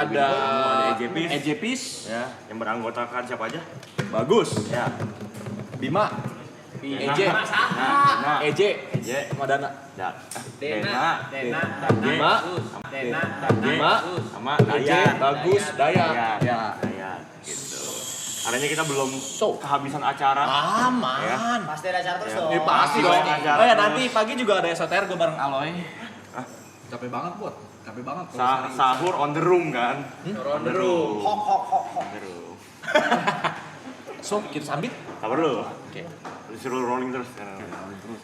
Ada Ejepis ya, yang beranggotakan siapa aja? Bagus Ya. Bima Eje Eje sama Dana Dena, Bima Bima sama Eje Daya. Bagus Daya ya Daya, gitu. Artinya kita belum So. kehabisan acara. aman Ya. Pasti ada acara terus dong. pasti Pasti dong. acara Oh ya terus. nanti pagi juga ada esoter gue bareng Aloy. Capek banget buat, capek banget. Sahur on the room kan? On the room. Hok hok hok hok. On the room. So kita sambit. Tak perlu. Oke. Disuruh rolling terus.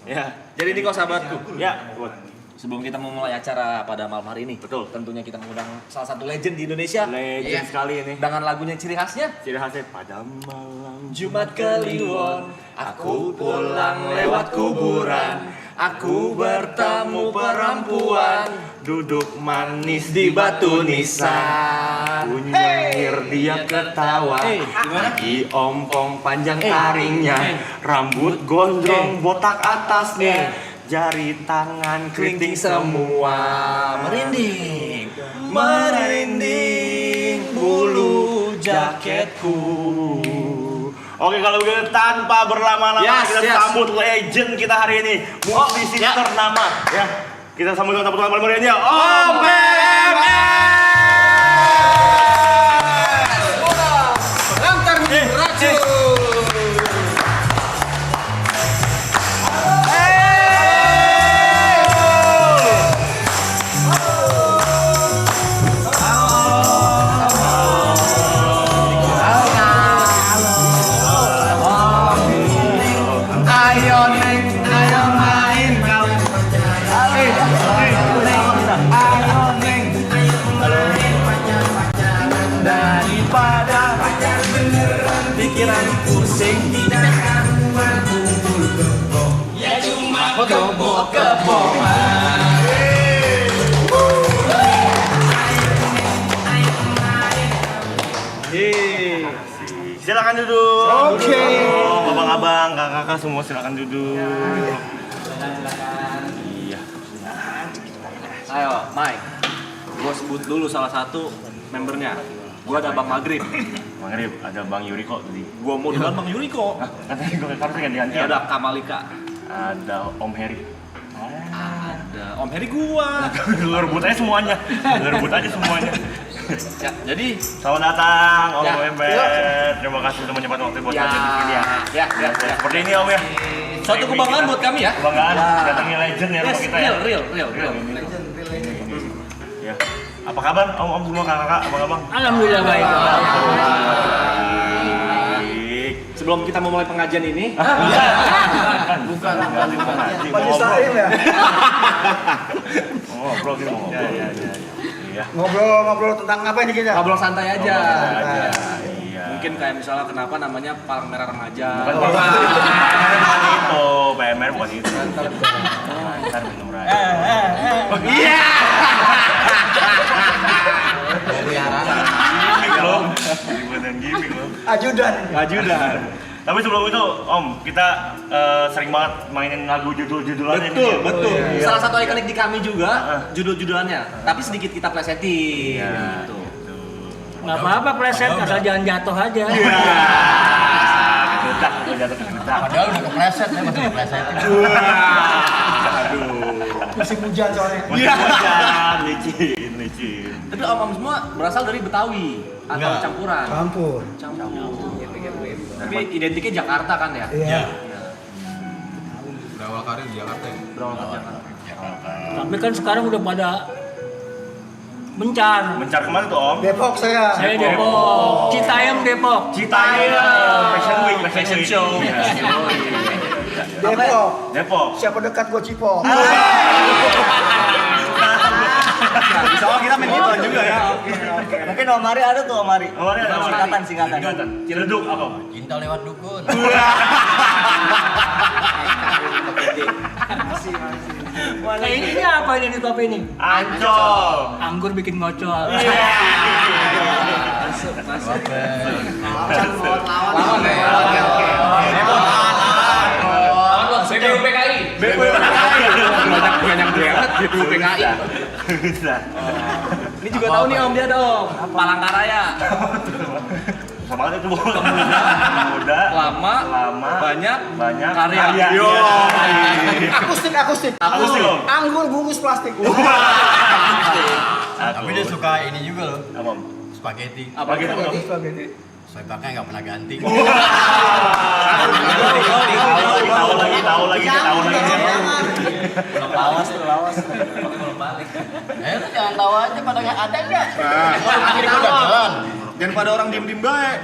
Ya. Jadi ini kok sahabatku. Ya, buat Sebelum kita memulai acara pada malam hari ini, Betul. tentunya kita mengundang salah satu legend di Indonesia legend sekali ini. dengan lagunya ciri khasnya. Ciri khasnya pada malam Jumat Kliwon, aku pulang lewat kuburan, aku bertemu perempuan duduk manis di batu nisan. Ku nyengir dia ketawa. Kaki ompong panjang taringnya, rambut gondrong botak atasnya, jari tangan keriting semua. Merinding, merinding bulu jaketku. Oke, kalau begitu tanpa berlama-lama Yes, kita yes. sambut legend kita hari ini, musisi ternama ya. Kita sambut dengan tepuk tangan paling meriah dia, Om Lantar racun. Ayo neng, ayo main kau. Ayo neng, daripada pikiran pusing tidak karuan kumpul kebo. Ya cuma kebo-keboan. Silakan duduk. Oke. Duduk. Abang-abang, kakak-kakak semua silakan duduk. Iya. Ayo, Mike. Gue sebut dulu salah satu membernya. Gue ada Bang Magrib. Bang Rib, ada Bang Yuriko tadi. Gue mau duluan Bang Yuriko. Katanya gue harus ganti-ganti. Ada Kamalika. Ada Om Heri. Ada Om Heri gua. Lu rebut aja semuanya. Lu rebut aja semuanya. Ya, jadi Selamat datang Om Ya. Wembet. Terima kasih sudah menyempatkan waktu buat hadir di sini ya. Ya. Seperti ini Om ya. Suatu kebanggaan buat kami ya. Kebanggaan datangnya legend ya rumah Yes, kita ya. real. Ya. Apa kabar Om semua kakak-kakak, abang-abang? Alhamdulillah baik. Baik. Sebelum kita memulai pengajian ini, Bukan. Bagi Saim ya. Ngobrol gitu ngobrol. Iya. Ngobrol tentang apa ini kita? ngobrol santai aja. Iya. Mungkin kayak misalnya kenapa namanya Palang Merah Remaja. Bukan itu, PMR bukan itu. Ntar minum raya. Iya. Gimik loh. Dibuatin gimik loh. Ajudan. Ajudan. Tapi sebelum itu, Om, kita sering banget mainin lagu judul-judulan ini. Betul. Iya. Salah satu ikonik di kami juga judul-judulannya, tapi sedikit kita plesetin Iya. gitu. Nggak apa-apa pleset, asal jangan jatuh aja. Iya. Kededak, jatuh kededak. Padahal udah kepleset, saya masih keplesetin. Aduh. Musim hujan soalnya. Masih hujan, licin. Tapi om-om semua berasal dari Betawi atau Enggak. campuran? Campur. Tapi identiknya Jakarta kan ya? Iya. Berawal karir di Jakarta ya? Berawal dari Jakarta. Tapi kan sekarang udah pada mencar. Mencar kemana tuh, Om? Depok saya. Saya Depok, Citayam Depok. Citayam. Fashion Week, Fashion show. Depok. Siapa dekat gua Cipok. Soalnya kita main gituan juga ya. Mungkin Om Ari ada tuh Om Ari. Kemarin ada Singkatan. Ciledug apa? Cinta lewat dukun. Nah ini apa ini di top ini? Ancol. Anggur bikin ngocol. Masuk. Lawan ya. Lawan BPUPKI. BPUPKI. Banyak banget BPUPKI. Bisa. Ini juga tahu nih Om, dia ada Om. Palangkaraya. Sama banget itu, Bu. Muda, Lama, banyak karya. Yo. Akustik. Akustik, Om. Anggur bungkus plastik. Tapi dia suka ini juga loh. Apa, Om? Spaghetti. Apa gitu Om? Spaghetti. Saya pakai nggak pernah ganti. Tahu lagi. Lawas. Lu jangan tahu aja pada nggak ada nggak? Jangan pada orang diem-diem baik.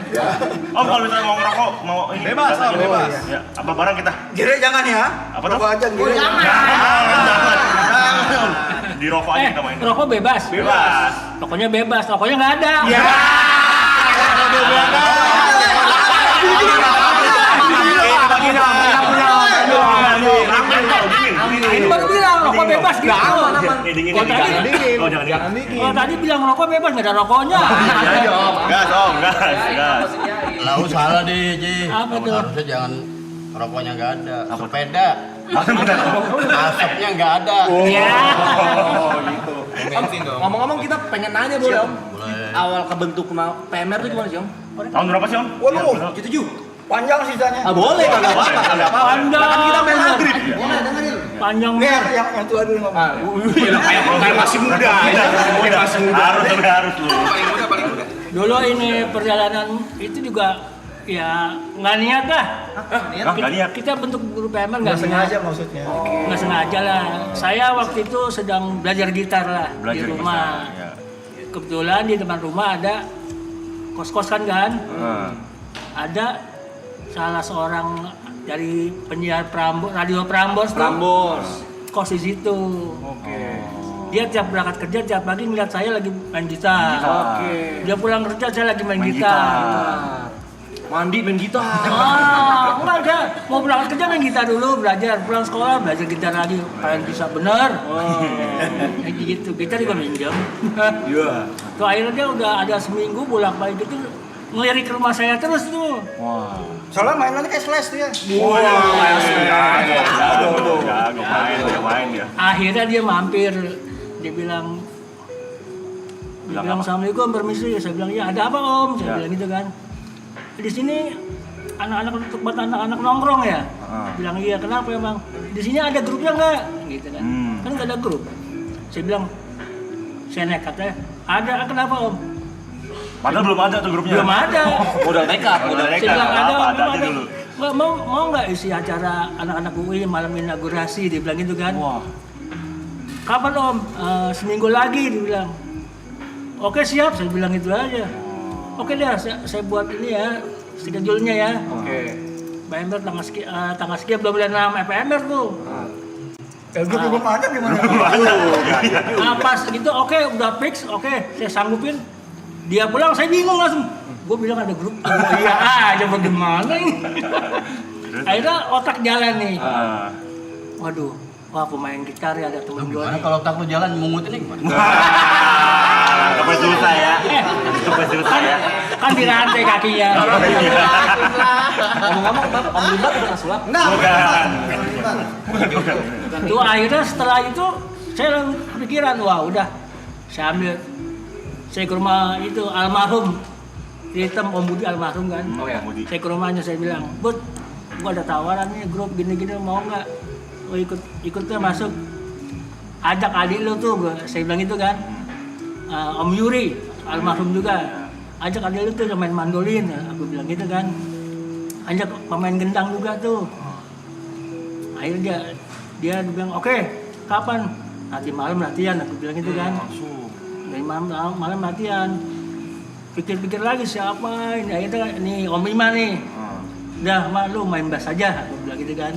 Om, kalau misalnya mau ngerokok, mau ini Bebas, Om, bebas. Ya, apa barang kita? Gire jangan ya. Apa tuh? Rokok aja gire. Jangan. Di rokok aja kita main. rokok bebas. Bebas. Rokoknya bebas, rokoknya nggak ada. Baru bilang rokok bebas gitu. Dingin. Oh, jangan dingin. Kalau tadi bilang rokok bebas nggak ada rokoknya. Gas, Om, gas. Lalu salah deh, Ji. Apa tuh? Harusnya jangan rokoknya nggak ada. Sepeda. Asapnya nggak ada. Iya. Ngomong-ngomong kita pengen nanya boleh Om. Boleh. Awal kebentuk PMR itu gimana sih Om? Tahun berapa sih, Om? Waduh, 7. panjang sisanya. Boleh kagak apa-apa. Panjang. Kan kita main maghrib. Panjang Nih mer. yang tua dulu ngomong. Kayak masih muda. Harus lu. Dulu ini perjalanan itu juga ya nggak niat lah. Nggak niat. Kita bentuk grup PMR Nggak nggak sengaja niat. maksudnya. Nggak sengaja lah. Saya waktu itu sedang belajar gitar lah di Belajar rumah. gitar, ya. Kebetulan di depan rumah ada kos-kosan kan. Ada salah seorang dari penyiar radio Prambors tuh, kos di situ. Dia tiap berangkat kerja tiap pagi ngeliat saya lagi main gitar. Dia pulang kerja saya lagi main gitar. Mandi main gitar. Enggak ada. Mau berangkat kerja main gitar dulu, belajar. Pulang sekolah belajar gitar lagi. Kalian bisa bener. Kayak gitu. Gitar juga minjem. Iya. Tuh akhirnya dia udah ada seminggu bolak-balik gitu ngelirik ke rumah saya terus tuh. Soalnya mainannya kayak Slash tuh ya. Jago main ya. Akhirnya dia mampir. Dia bilang Assalamualaikum, permisi. Saya bilang ya ada apa Om? Saya bilang gitu kan. Di sini tempat anak-anak nongkrong ya. Bilang iya, kenapa emang? Di sini ada grupnya nggak? Gitu kan. Kan nggak ada grup. Saya bilang, saya nekat ya. Ada, kenapa Om? Padahal belum ada tuh grupnya. Belum ada. Modal nekat. Saya bilang ada aja dulu. Nggak, mau nggak isi acara anak-anak UI malam inaugurasi? Dia bilang gitu kan. Wah. Kapan Om? Seminggu lagi dia bilang. Oke siap, saya bilang itu aja. Oke deh, saya buat ini ya, schedule-nya ya. PMR tanggal sekian belum ada nama PMR tuh. Grup belum ada gimana? Nah pas gitu, oke udah fix, oke saya sanggupin. Dia pulang, saya bingung langsung. Gue bilang ada grup, iya aja bagaimana ini. Akhirnya otak jalan nih. Waduh, wah pemain gitar ya ada temen gue Gimana nih. kalau tak lu jalan mungut ini gimana? Sampai susah ya. Kan dirantai kakinya. Ngomong-ngomong Om Libat udah sulap. Bukan. Tuh akhirnya setelah itu saya langsung kepikiran, wah udah saya ambil, saya ke rumah itu almarhum Hitam Om Budi almarhum kan. Oh ya. Saya ke rumahnya saya bilang, Bud, gua ada tawaran nih grup gini-gini mau nggak? Oh ikutnya masuk. Ajak adik lu tuh, saya bilang itu kan. Om Yuri almarhum juga. Ajak adik lu tuh yang main mandolin, aku bilang gitu kan. Ajak pemain gendang juga tuh. Akhirnya dia bilang, oke, kapan? Nanti malam latihan, aku bilang gitu kan. Dari malam latihan. Pikir-pikir lagi siapa ini, akhirnya ini Om Ima nih. Udah, lu main bass aja, aku bilang gitu kan.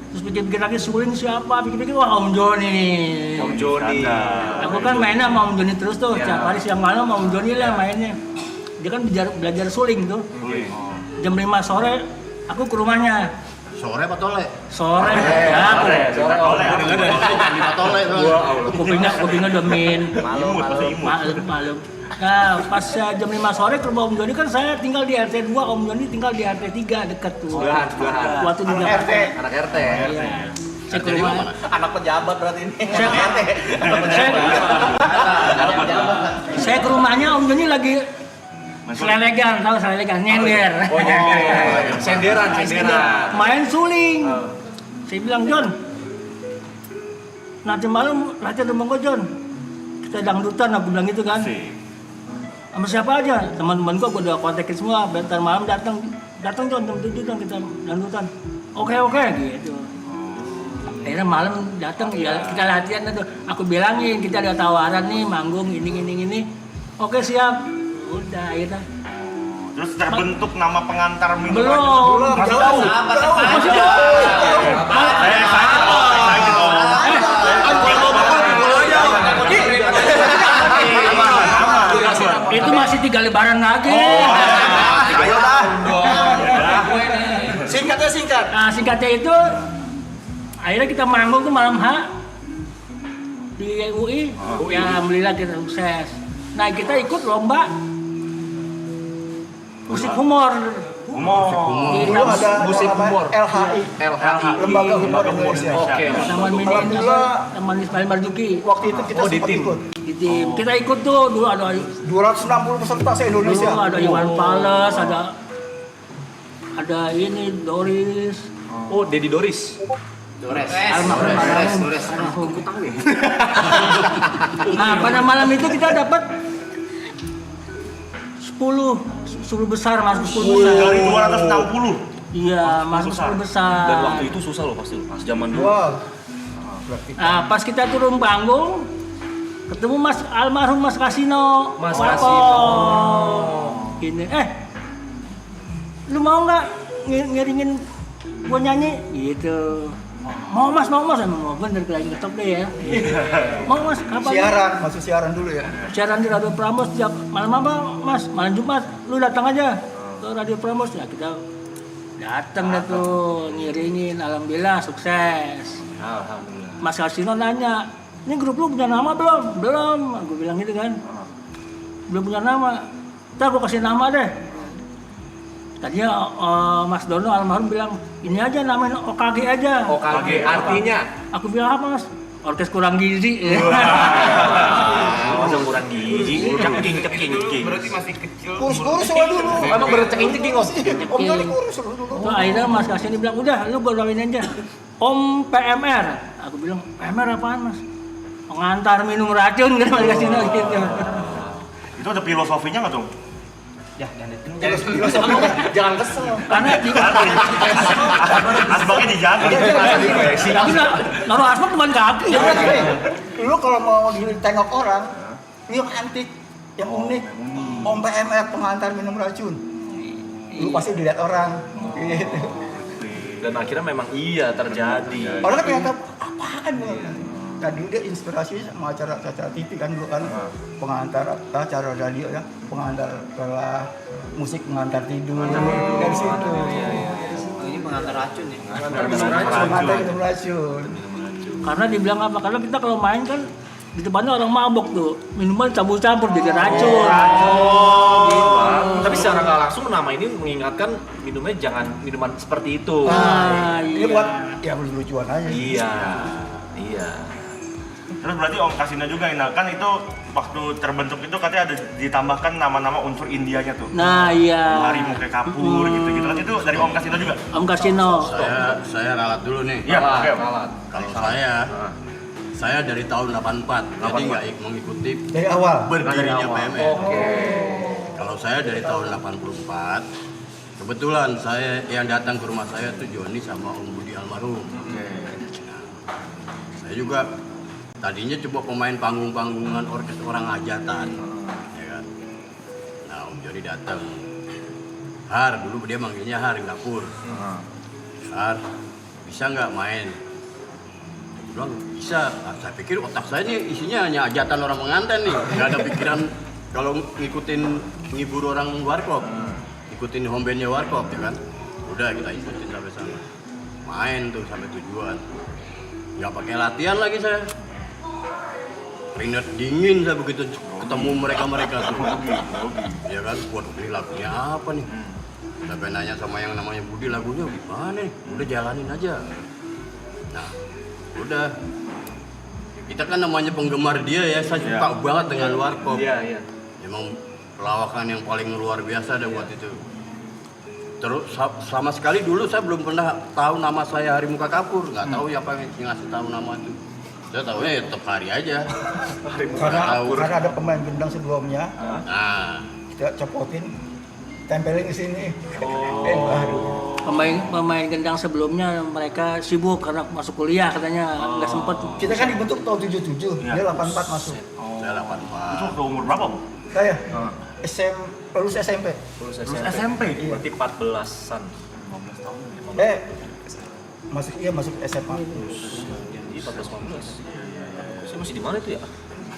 Terus pikir-pikir lagi suling siapa, pikir-pikir wah Om Joni. Om Joni. Aku kan mainnya sama Om Joni terus tuh, tiap hari siang malam sama Om Joni lah mainnya. Dia kan belajar suling tuh. Jam 5 sore aku ke rumahnya. Sore apa tole? Sore, ya. Tole. Kupingnya udah min. Malu. Nah, pas jam 5 sore ke rumah Om Joni kan saya tinggal di RT 2, Om Joni tinggal di RT 3 dekat tuh. Sebelahan. Waktu di Jakarta. Anak RT. Iya. Saya ke Jadi rumah. mana? Anak pejabat berarti ini. Saya ke rumahnya Om Joni lagi selelegan, tahu selelegan, nyender. Oh, senderan. Main suling. Saya bilang, Jon, nanti malam latihan rumah gua, Jon. Kita dangdutan, aku bilang gitu kan. Sama siapa aja? Teman-teman gua udah kontakin semua. Bentar malam datang Jon, jam 7 Jon, kita dangdutan. Oke, gitu. Akhirnya malam datang, ya kita latihan itu. Aku bilangin kita ada tawaran nih, manggung ini. Oke siap. Udah akhirnya. Terus terbentuk nama pengantar minum Belum. racun. Masih tahu. Masih jauh. Saya excited om. Itu masih 3 lebaran lagi. Ayo lah. Singkat. Nah singkatnya itu, akhirnya kita manggung tuh malam H di UI. Ya alhamdulillah kita sukses. Nah kita ikut lomba musik humor. Dulu ada musik humor. LHI, Lembaga Humor Indonesia. Oke. Taman Mini, Alhamdulillah. Taman Ismail Marzuki. Waktu itu kita di sempat tim. ikut. Di tim. Kita ikut tuh dulu ada 260 peserta se-Indonesia. dulu ada Iwan Fals, ada ini Doris. Oh, Dedi Doris. Almarhum. Nah pada malam itu kita dapat 10 besar, masuk 10 besar. Dari 260. Iya, masuk 10 besar. Dan waktu itu susah loh pasti, pas zaman dulu. Wah. Nah, pas kita turun panggung, ketemu almarhum Mas Kasino. Mas Warkop. Kasino. Gini, lu mau nggak ngiringin gua nyanyi? Gitu. Mau mas, emang mau bener lagi ngetop deh ya. Mau mas, kapan? Masuk siaran dulu ya. Siaran di Radio Prambors setiap malam apa mas? Malam Jumat, lu datang aja ke Radio Prambors ya kita datang deh tuh ngiringin, alhamdulillah sukses. Alhamdulillah. Mas Kasino nanya, ini grup lu punya nama belum? Belum, aku bilang gitu kan. Belum punya nama. Ntar gua kasih nama deh. Tadinya Mas Dono almarhum bilang, ini aja namanya OKG aja. OKG artinya? Aku bilang apa mas? Orkes kurang gizi. Masa kurang gizi? Ceking. Berarti masih kecil. Kurus soal dulu. Emang berceking-ceking om? Om Joni kurus dulu. Tuh, akhirnya Mas Kasini bilang, udah lu bawain aja. Om PMR. Aku bilang, PMR apaan mas? Pengantar minum racun kan Mas Kasino gitu. Itu ada filosofinya nggak tuh? Jangan kesel. Karena Asbaknya dijaga. tapi naruh asbak cuma kaki. Ya berarti nih, lu kalau mau ditengok orang, ini yang antik, yang unik, Om PMR pengantar minum racun. Lu pasti dilihat orang. Gitu. Dan akhirnya memang iya terjadi. Orang kan ternyata apaan nih? Nah dulu dia inspirasi sama acara TV kan dulu kan pengantar acara radio ya, pengantar musik pengantar tidur dari situ. Ini pengantar racun ya. Pengantar minum racun. Karena dibilang apa? Karena kita kalau main kan di depannya orang mabok tuh, minuman campur-campur jadi racun. Tapi secara nggak langsung nama ini mengingatkan minumnya jangan minuman seperti itu. Ini buat ya lucu-lucuan aja. Iya. Terus berarti Om Kasino juga ini kan itu waktu terbentuk itu katanya ada ditambahkan nama-nama unsur Indianya tuh. Nah iya. Harimau kayak kapur gitu-gitu kan itu dari Om Kasino juga. Om Kasino. Saya ralat dulu nih. Iya, oke. Kalau saya dari tahun 84, jadi nggak mengikuti Dari awal. berdirinya PMR. Kalau saya dari tahun 84, kebetulan saya yang datang ke rumah saya tuh Joni sama Om Budi almarhum. Nah, saya juga tadinya coba pemain panggung-panggungan orkes orang hajatan, ya kan. Nah Om Joni datang, Har, dulu dia manggilnya Har, Gapur. Har, bisa nggak main? Dia bilang bisa. Nah, saya pikir otak saya nih isinya hanya hajatan orang pengantin nih, nggak ada pikiran kalau ngikutin ngibur orang warkop, ikutin home bandnya warkop, ya kan. Udah kita ikutin sampai sana, main tuh sampai tujuan. Nggak pakai latihan lagi saya. Keringat dingin saya begitu ketemu mereka tuh. Ya kan, waduh ini lagunya apa nih? Sampai nanya sama yang namanya Budi, lagunya gimana nih? Udah jalanin aja. Nah, Udah. Kita kan namanya penggemar dia ya, saya suka banget dengan Warkop. Iya. Emang pelawakan yang paling luar biasa deh buat itu. Terus sama sekali dulu saya belum pernah tahu nama saya Hari Muka Kapur, nggak tahu siapa yang ngasih tahu nama itu. Saya tahunya ya tetap Hari aja. Karena ada pemain gendang sebelumnya, Nah, kita copotin, tempelin ke sini. Baru. Pemain gendang sebelumnya mereka sibuk karena masuk kuliah katanya nggak sempet. Kita kan dibentuk tahun 77, dia 84 masuk. saya Itu 84. waktu umur berapa, Bu? Saya lulus SMP. Lulus Lulus SMP? Berarti 14-an. 15 tahun ya? Masuk SMA. Jadi 14-15. Saya masih di mana itu ya?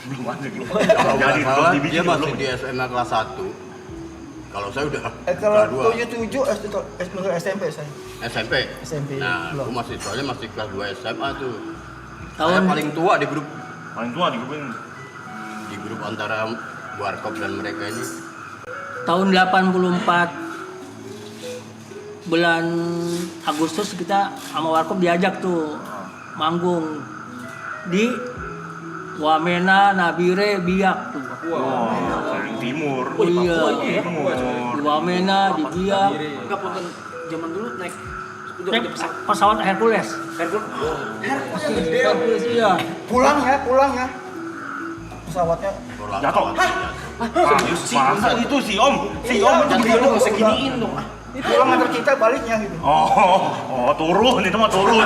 Belum ada gitu. Kalau nggak Jadi, salah dibikin dia masih belum. di SMA kelas 1. Kalau saya udah Kalau kelas 77 SMP saya. 2 SMP. SMP, Nah, belum. aku masih soalnya masih kelas 2 SMA tuh. Tahun- Saya paling tua di grup Paling tua di grup ini. antara Warkop dan mereka ini. Tahun 84 bulan Agustus kita sama Warkop diajak tuh manggung di Wamena, Nabire, Biak tuh. Dari timur. Iya. Timur. Di Wamena, di Biak. Enggak punten zaman dulu naik Naik pesawat Hercules. Hercules iya. Pulang ya. Pesawatnya Jatuh. Masa itu si Om? Si Om itu gitu. seginiin dong. Pulang nganter kita baliknya gitu. Oh, turun itu mah turun.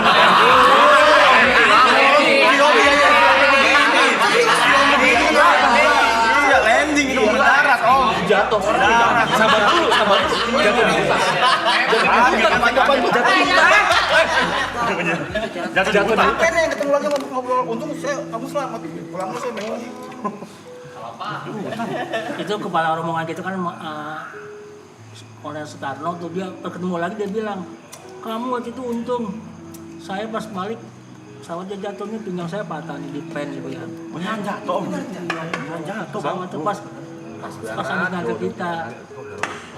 Iya, landing itu mendarat, Om. Jatuh. Sabar dulu. Jatuh di atas. Jatuh di Pakai nih yang ketemu lagi ngobrol. Untung kamu selamat. Pulangnya saya bingung. Itu kepala rombongan kita kan Kolonel Soekarno tuh dia ketemu lagi dia bilang, kamu waktu itu untung, saya pas balik pesawatnya jatuh nih pinggang saya patah nih di pen gitu ya. Beneran jatuh, Om. Beneran jatuh, Bang. Pesawat tuh pas habis ngangkat kita.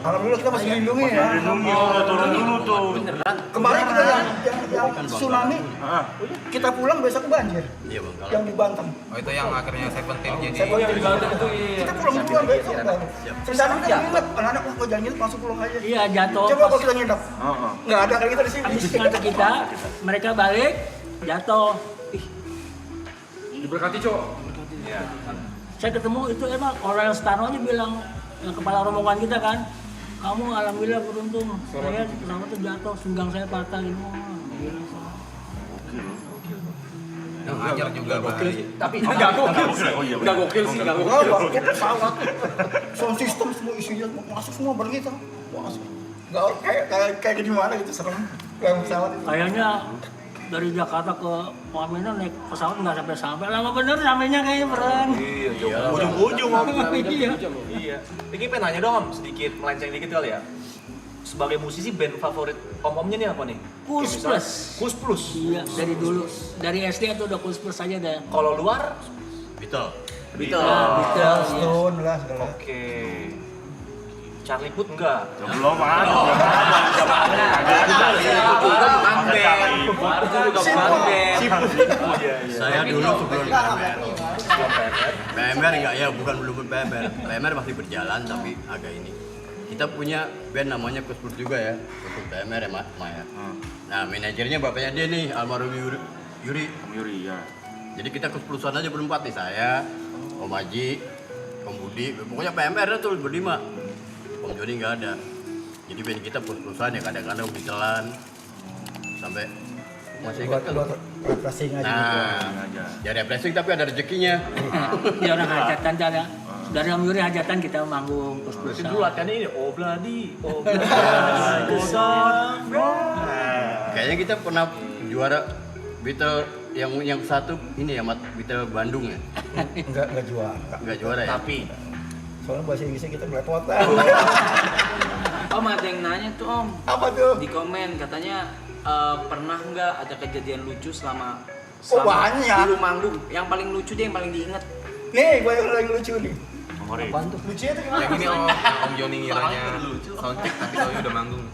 Alhamdulillah kita masih dilindungi ya. Lindungi, turun dulu tuh. Kemarin kita yang tsunami, kita pulang besok banjir. Iya, Bang. Kalau Yang di Banten. Oh itu yang akhirnya Seventeen jadi Kita pulang duluan besok baru. Rencana kita nginep, anak-anak kok jangan nginep langsung pulang aja. Iya jatuh. Coba kalau kita nginep, Heeh. nggak ada kali kita di sini. Habis ngangkat kita, mereka balik jatuh. diberkati Cok. Saya ketemu itu emang Kolonel Soekarno aja bilang yang kepala rombongan kita kan, kamu alhamdulillah beruntung. Saya pesawat tuh jatuh, pinggang saya patah gitu. Yang ngajar juga Bang. Tapi enggak gokil. Oh iya, Enggak gokil sih, enggak Enggak, gokil. waktu pesawat, sound system semua isinya masuk semua bareng kita. Masuk. Nggak kayak gimana gitu serem. Kayak pesawat itu. Kayaknya dari Jakarta ke Wamena naik pesawat nggak sampai lama bener sampainya kayaknya perang. Iya, jauh. Ujung-ujung Om. Iya. Iya. Ini pengen nanya dong Om, sedikit melenceng dikit kali ya. Sebagai musisi band favorit om-omnya nih apa nih? Kus Kayak misalnya Plus. Kus Plus. Iya dari dulu dari SD tuh udah Kus Plus aja dah. Kalau luar Beatle. Beatles, iya. Stone lah segala. Oke. Charlie Puth enggak? Belum ada. Saya dulu sebelum PMR enggak ya, bukan belum PMR. PMR masih berjalan tapi agak ini. Kita punya band namanya Kuspur juga ya, untuk PMR ya Mas Maya. Nah manajernya bapaknya dia nih, almarhum Yuri. Yuri ya. Jadi kita Kusplusan aja berempat nih, saya, Om Haji, Om Budi, pokoknya PMR nya tuh berlima. Om Joni nggak ada. Jadi band kita Kusplusan ya kadang-kadang Beatlean sampai masih ingat kan? Buat refreshing aja gitu. Nah, ya refreshing tapi ada rezekinya. Dia orang hajatan ada. Dari Om Yuri hajatan kita manggung Kus Plus. Berarti dulu latihannya ini obladi. Kayaknya kita pernah juara Beatle yang satu ini ya, Beatle Bandung ya. Enggak juara. Nggak juara ya. Tapi Soalnya bahasa Inggrisnya kita belepotan. Om ada yang nanya tuh Om Apa tuh? di komen katanya pernah nggak ada kejadian lucu selama banyak. dulu manggung yang paling lucu deh yang paling diinget Nih, gue yang lucu nih. Favorit. Lucunya tuh gimana? Yang ini Om Joni ngiranya soundcheck tapi taunya udah manggung.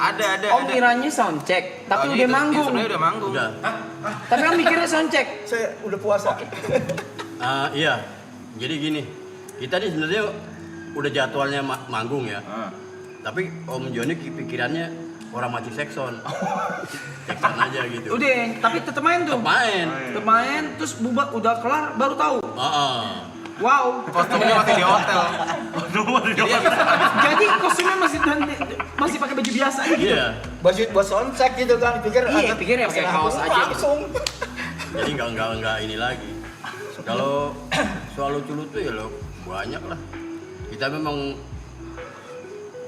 Ada. Om kiranya sound check, tapi udah manggung. Sebenarnya udah manggung. Udah. Tapi om mikirnya sound check. Saya udah puasa. Iya. Jadi gini, kita ini sebenarnya udah jadwalnya manggung ya. Tapi Om Joni pikirannya orang mati sekson. Sekson aja gitu. Udah, tapi tetep main tuh. Tetep main. Main, terus bubar udah kelar baru tahu. Wow. Kostumnya masih di hotel. Jadi kostumnya masih pakai baju biasa gitu. Iya. Baju buat soundcheck gitu kan, pikir Iya, pikir ya pakai kaos aja gitu. langsung. Jadi nggak ini lagi. Kalau soal lucu-lucu ya lo banyak lah. Kita memang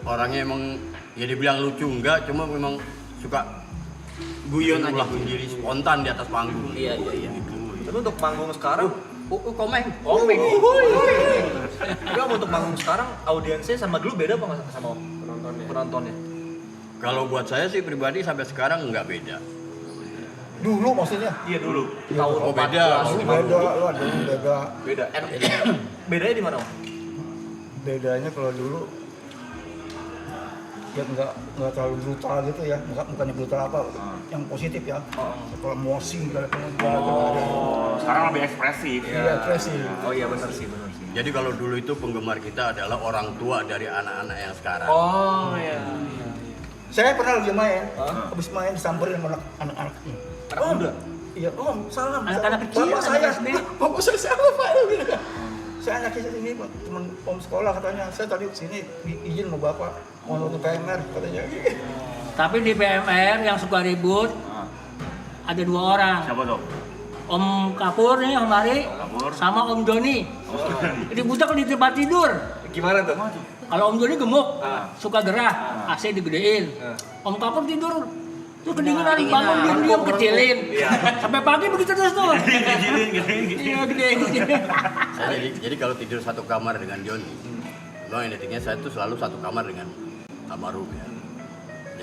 orangnya emang ya dibilang lucu enggak, cuma memang suka Guyon aja. sendiri spontan di atas panggung. Iya. Tapi untuk manggung sekarang, Komeng. tapi Om untuk manggung sekarang audiensnya sama dulu beda apa nggak sama Om? Penontonnya. Kalau buat saya sih pribadi sampai sekarang nggak beda. Dulu maksudnya. Iya dulu. Tahun Oh, beda. 14, Dulu beda, lu ada yang beda. Beda. Bedanya di mana Om? Bedanya kalau dulu ya nggak terlalu brutal gitu ya, bukannya brutal apa, yang positif ya. Kalau mosing kalau Sekarang lebih ekspresif. iya ekspresi. Oh iya benar sih. Jadi kalau dulu itu penggemar kita adalah orang tua dari anak-anak yang sekarang. Oh iya. Saya pernah lagi main, habis main disamperin sama anak-anak. Anak muda. Iya, Om, salam. Anak-anak kecil, Bapak anak saya, SD. bapak saya siapa Pak? Gitu. Saya anaknya sini, Pak. Teman Om sekolah katanya. Saya tadi sini izin sama Bapak mau nonton PMR katanya. Tapi di PMR yang suka ribut ada 2 orang. Siapa tuh? Om Kapur nih, Om Ari, sama Om Joni. Ributnya di tempat tidur. Gimana tuh? Kalau Om Joni gemuk, suka gerah, AC digedein. Om Kapur tidur, tuh kedinginan, bangun diam-diam kecilin. Sampai pagi begitu terus tuh. Iya, gedein. Saya jadi kalau tidur satu kamar dengan Joni, memang intinya saya tuh selalu satu kamar dengan almarhum ya.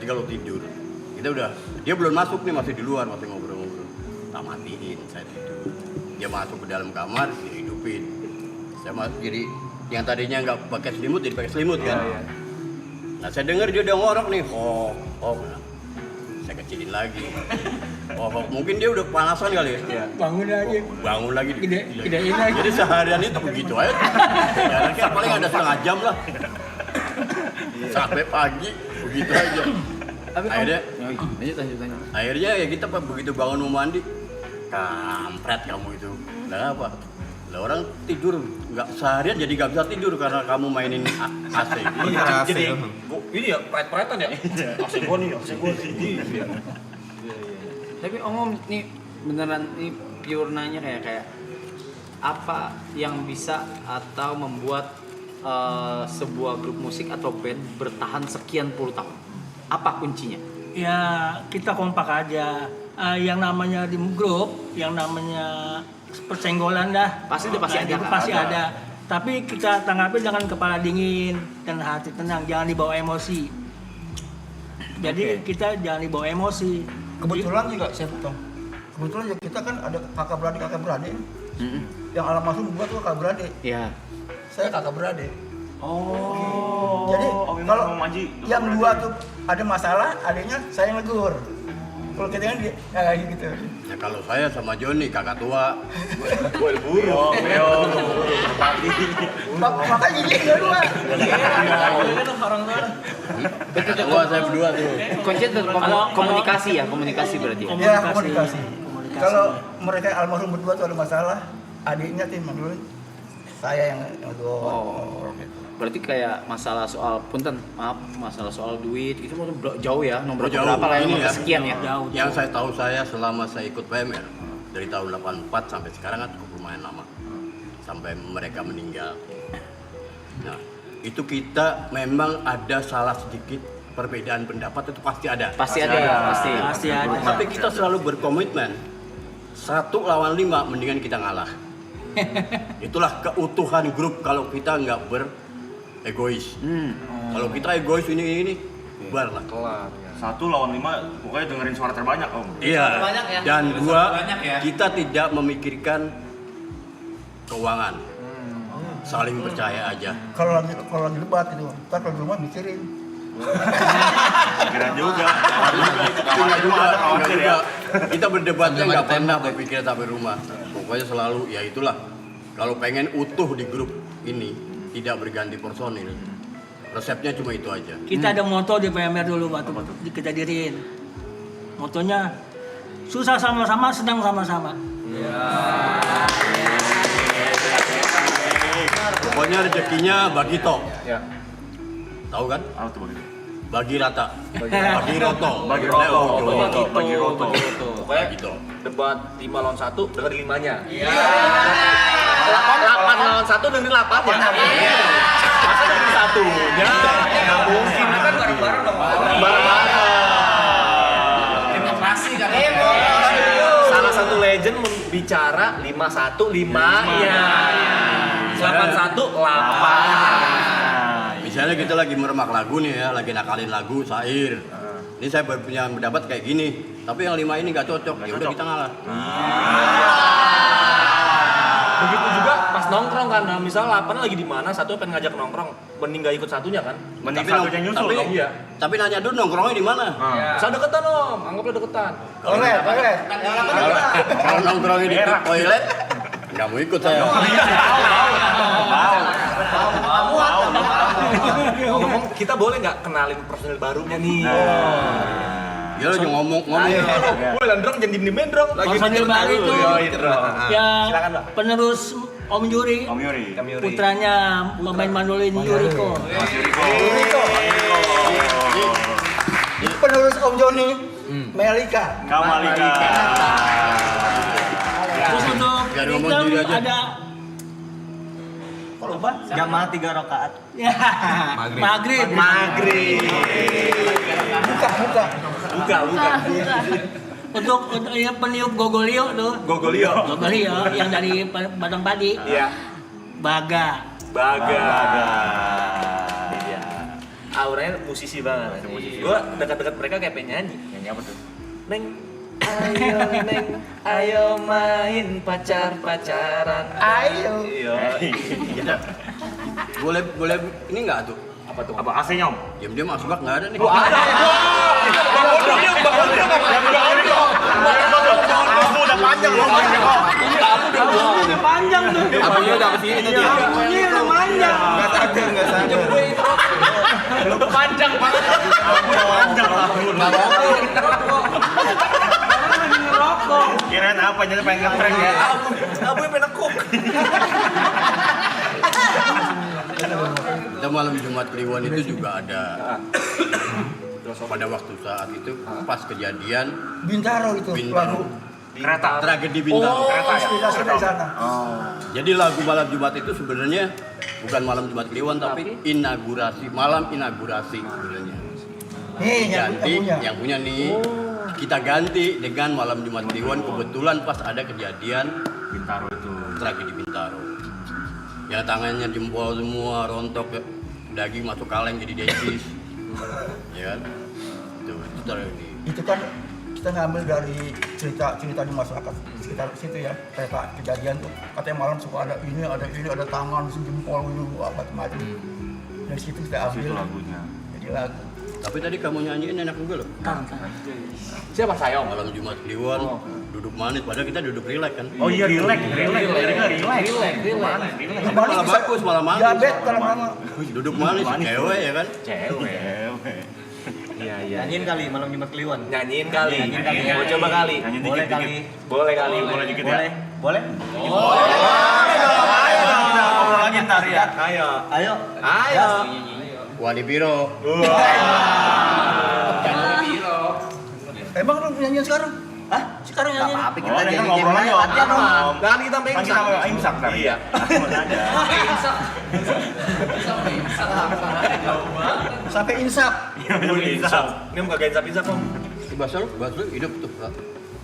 Jadi kalau tidur, kita udah dia belum masuk nih, masih di luar, masih ngobrol-ngobrol. Tak matiin, saya tidur. Dia masuk ke dalam kamar, dihidupin. Saya masuk jadi yang tadinya nggak pakai selimut jadi pakai selimut kan. Nah saya dengar dia udah ngorok nih, nah, saya kecilin lagi. Mungkin dia udah kepanasan kali ya. Bangun aja. Bangun lagi. Gedein lagi. Jadi seharian itu begitu aja. Ya, paling ada setengah jam lah. Sampai pagi begitu aja. Akhirnya ya kita begitu bangun mau mandi, kampret kamu itu. Lah apa? Lah orang tidur nggak seharian jadi nggak bisa tidur karena kamu mainin AC. Jadi ini ya pret-pretan ya. AC gua nih. Tapi Om nih beneran nih pure nanya kayak apa yang bisa atau membuat sebuah grup musik atau band bertahan sekian puluh tahun? Apa kuncinya? Ya kita kompak aja. Yang namanya di grup, yang namanya persenggolan dah. Pasti ada. Pasti ada. Tapi kita tanggapi dengan kepala dingin dan hati tenang, jangan dibawa emosi. Jadi kita jangan dibawa emosi. Kebetulan juga saya potong. Kebetulan juga kita kan ada kakak beradik. Yang almarhum gua tuh kakak beradik. Iya. Saya kakak beradik. Oh. Jadi kalau Om Haji, yang dua tuh ada masalah, adanya saya yang negur. Kalau kita kan gitu. Ya kalau saya sama Joni kakak tua, Makanya gini dua. kakak tua saya berdua tuh. Kunci komunikasi ya, komunikasi berarti. Ya? Ya komunikasi. Kalau mereka almarhum berdua tuh ada masalah, adiknya tuh dulu saya yang negur. Oh. Berarti kayak masalah soal masalah soal duit itu jauh ya, nomor Jauh, berapa lah ini yang ya. sekian ya. Jauh. Yang saya tahu saya selama saya ikut PMR dari tahun 84 sampai sekarang kan cukup lumayan lama. Sampai mereka meninggal. Nah, itu kita memang ada salah sedikit perbedaan pendapat itu pasti ada. Pasti ada. Tapi kita selalu berkomitmen 1 lawan 5 mendingan kita ngalah. Itulah keutuhan grup kalau kita nggak beregois. Kalau kita egois ini bubar lah. 1 lawan 5, pokoknya dengerin suara terbanyak Om. Iya. Terbanyak ya. Dan dua, Terbanyak ya. kita tidak memikirkan keuangan. Saling percaya aja. Kalau lagi debat itu, ntar kalau di rumah mikirin. Kira juga. Enggak juga, Ada khawatir ya. Kita berdebatnya nggak pernah berpikir sampai rumah. Pokoknya selalu ya itulah. Kalau pengen utuh di grup ini tidak berganti personil. Resepnya cuma itu aja. Kita ada moto di PMR dulu waktu kita diriin. Motonya susah sama-sama, senang sama-sama. Pokoknya rezekinya bagi toh. Ya. Tahu kan? Apa tuh begitu? Bagi rata. Bagi roto. Bagi roto. Bagi roto. Pokoknya Gitu. debat 5 lawan 1 dengerin 5-nya. Iya. 8 lawan 1 dengerin 8-nya. Masa dengerin 1-nya? Nggak mungkin kan bareng-bareng dong. Bareng-bareng. Demokrasi kan. Salah satu legend bicara 5-1 5-nya. 8-1 8. Misalnya kita lagi meremak lagu nih ya, lagi nakalin lagu, syair. Ini saya punya pendapat kayak gini, tapi yang 5 ini nggak cocok, ya udah kita ngalah. Begitu juga pas nongkrong kan, nah, misal 8 lagi di mana, satu pengen ngajak nongkrong, mending gak ikut satunya kan? Mending Tapi satunya nyusul tapi- dong. Iya. Tapi nanya dulu nongkrongnya di mana? Misal deketan om, anggaplah deketan. Toilet. Kalau nongkrongnya di toilet, nggak mau ikut saya. Ngomong kita boleh nggak kenalin personil barunya nih? Ya lo jangan ngomong. Boleh landrong jangan diem mendrong. Personil baru itu ya Silakan, Pak. penerus Om Yuri, Om Yuri. putranya pemain mandolin Yuriko. Mas Yuriko. Penerus Om Joni, Melika. Kamalika. Terus untuk Biar ngomong Ritem sendiri aja. ada Jamaah 3 rakaat. ya, Maghrib. Buka. Untuk ya, peniup Gogolio tuh. Gogolio. Gogolio yang dari Batang Padi. Iya. Baga. Baga. Iya. Auranya musisi banget. Gue dekat-dekat mereka kayak penyanyi. Nyanyi apa tuh? Neng, ayo main pacaran. Ayo. Iya. Boleh ini nggak tuh? Apa tuh? Apa AC-nya Om? Diam-diam asbak nggak ada nih. Aku udah panjang loh. Udah panjang tuh. Abangnya udah kesini tadi. Bunyinya udah panjang. Nggak sadar. Panjang banget. Kirain apa? Jadi pengen nge-prank ya? Abu pengen nekuk. Kita malam Jumat Kliwon itu juga ada. Pada waktu saat itu pas kejadian Bintaro itu Bintaro. lagu. Kereta. Tragedi Bintaro. Kereta ya? Inspirasi dari sana. Jadi lagu malam Jumat itu sebenarnya bukan malam Jumat Kliwon tapi malam inaugurasi sebenarnya. Ganti yang punya nih. Kita ganti dengan malam Jumat Kliwon, kebetulan pas ada kejadian Bintaro itu. tragedi Bintaro. Ya tangannya jempol semua, rontok, daging masuk kaleng jadi dentis. Ya kan? Itu tragedi. Itu kan kita ngambil dari cerita di masyarakat sekitar situ ya. Kayak kejadian tuh katanya malam suka ada ini, ada tangan, jempol dulu macam-macam. Dari situ kita ambil Itu lagunya. jadi lagu. Tapi tadi kamu nyanyiin enak juga loh. Siapa Sayong? Malam Jumat Kliwon, duduk manis, padahal kita duduk rileks kan. Oh iya, relax. Malah bagus, malah manis. Diabetes lama-lama. Duduk manis, cewek ya kan. Cewek. Iya. Nyanyiin kali malam Jumat Kliwon. Nyanyiin kali. Nyanyiin. Mau coba kali. Nyanyi Boleh dikit-dikit. kali. Boleh kali. Boleh dikit ya? Boleh? Ayo dong, ngobrol lagi ntar ya. Ayo. Ayo. Wadi Biro. Emang lu nyanyian sekarang? Hah? Sekarang nyanyi. Apa kita Oh, nyanyi kita ngobrol aja Om. latihan dong. Kan kita pengen Kan kita mau imsak ntar. Iya. Sampai insap. Imsak. Ini mau kagak insap-insap Om. Bahasa lu hidup tuh.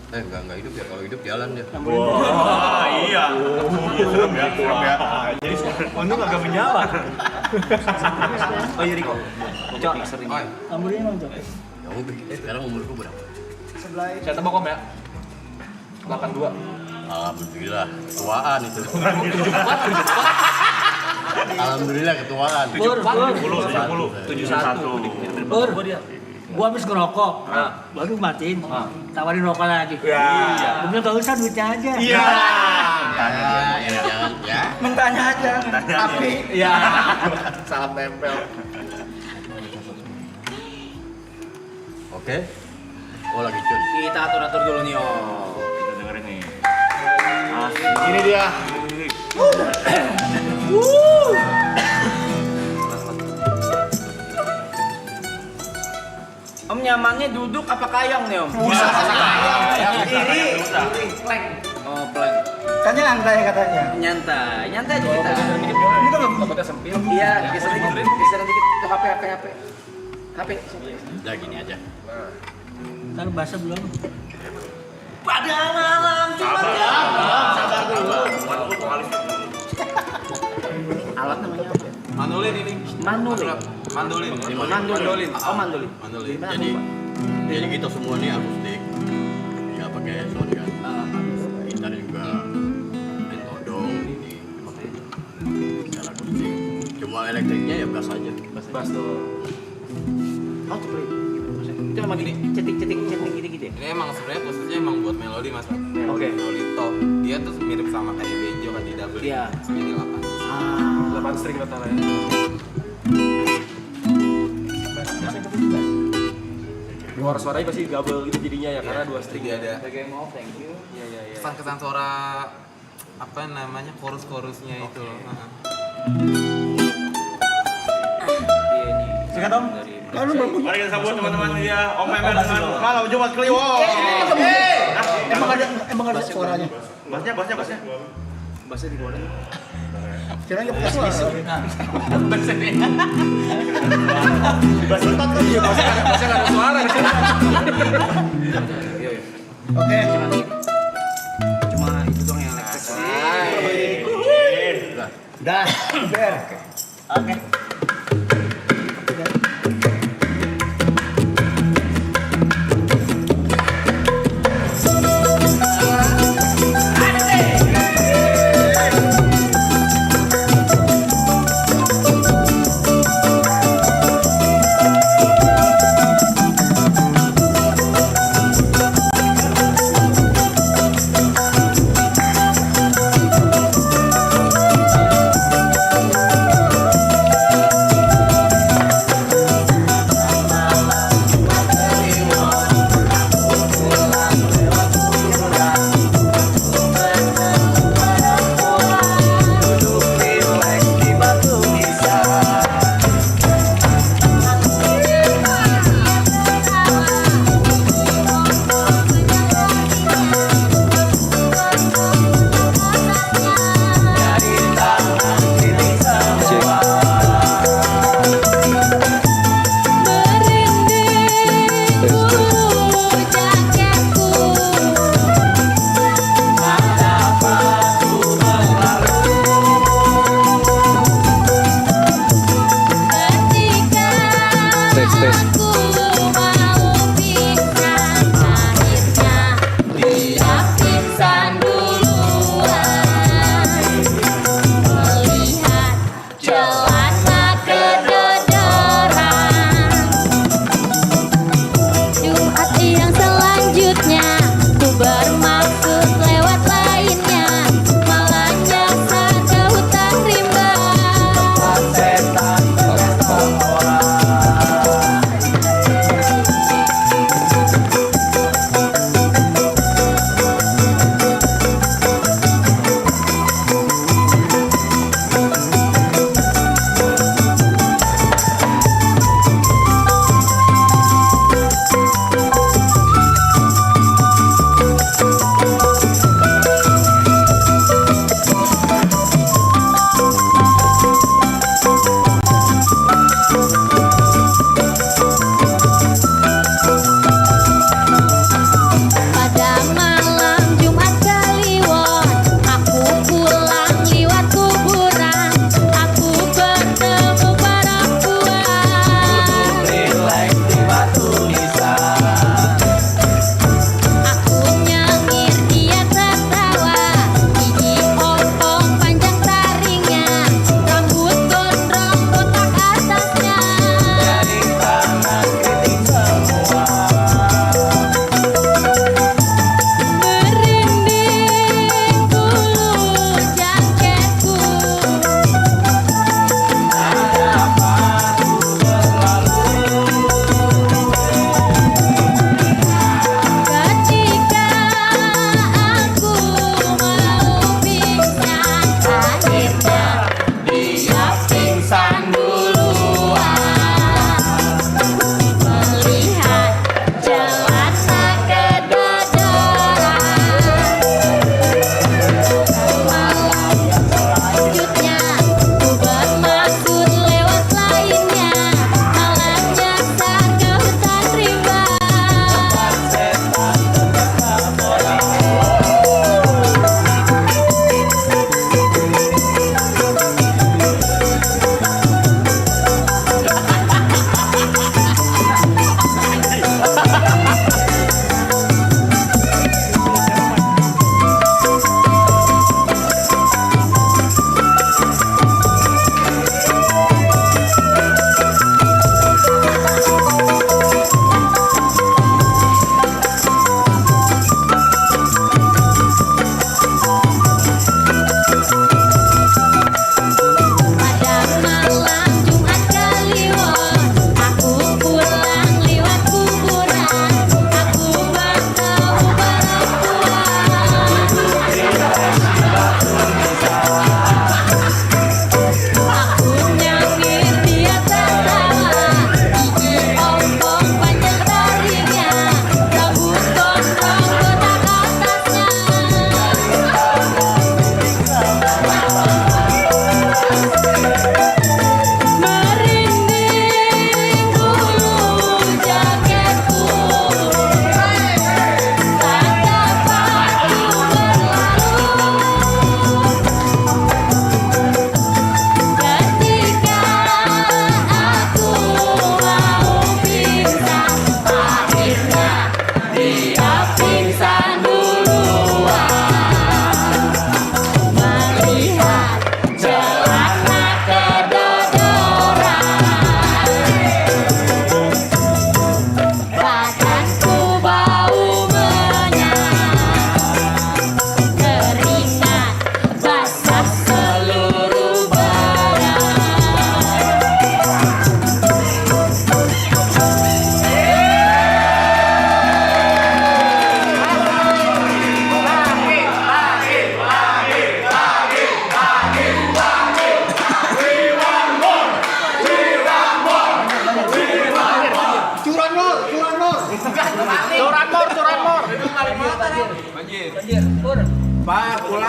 Enggak hidup ya, kalau hidup jalan dia. Wah, iya. Serem ya. Jadi untung agak menyala. Oh iya Riko. Cok, sering. Tamburin dong, Cok. Kamu sekarang umurku berapa? Saya tebak Om ya. 82. Alhamdulillah, ketuaan itu. Alhamdulillah ketuaan. Pur, 70. 71. Pur. Gua habis ngerokok, baru matiin, tawarin rokok lagi. Iya. Gua bilang gak usah, duitnya aja. Iya. Jangan ya. Mentanya aja. Api. Iya. Salam tempel. Oke. Oh lagi cun. Kita atur-atur dulu nih, Om. Kita dengerin nih. Ini dia. Om nyamannya duduk apa kayang nih, Om? Ini. Oh, plank. Kan nyantai katanya. Nyantai aja kita. Ini kan Iya, geser dikit tuh HP. HP. Udah gini aja. Ntar bahasa belum. Pada malam Jumat ya. Sabar dulu. Alat namanya apa? Mandolin ini. Mandolin. Mandolin. Mandolin. Oh, mandolin. Mandolin. Jadi kita semua nih akustik. Nggak pakai sound kan. Gitar juga main todong ini. Secara akustik. Cuma elektriknya ya gas aja. Bass tuh. How to play? Itu emang gini, cetik gitu ya? Ini emang sebenarnya khususnya emang buat melodi mas. Oke. Melodi top. Dia tuh mirip sama kayak Bejo kan di double. Iya. Jadi 8. 8 string totalnya. Suara-suaranya pasti double gitu jadinya ya, karena 2 string. Jadi ada Game of, thank you. Iya. kesan-kesan suara apa namanya chorus-chorusnya itu loh. Iya nih. Sikat Om. Kalau bagus. Mari kita sambut teman-teman dia Om Emel dengan Malam Jumat Kliwon. Emang ada suaranya. Bassnya. Bassnya di mana? Kira nggak pakai suara. Bass otot kan dia Masih nggak ada suara di sini. Iya. Oke. Cuma itu doang yang elektrik. Dah, ber. Oke.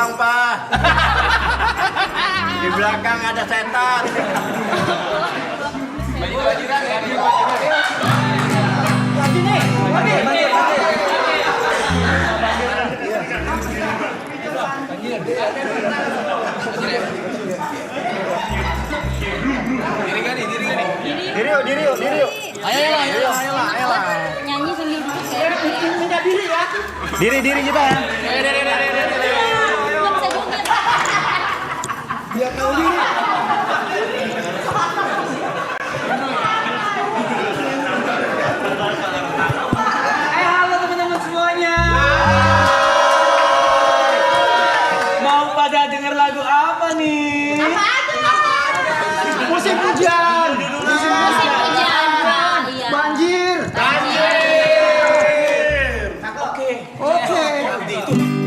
doang, Pak. Di belakang ada setan. Diri yuk. Ayolah. Nyanyi sendiri. Minta diri ya. Diri kita ya. Nggak bisa joget. Biar tahu diri. Halo teman-teman semuanya. Mau pada denger lagu apa nih? Apa aja? Musim hujan. Musim hujan. Iya. Banjir. Oke.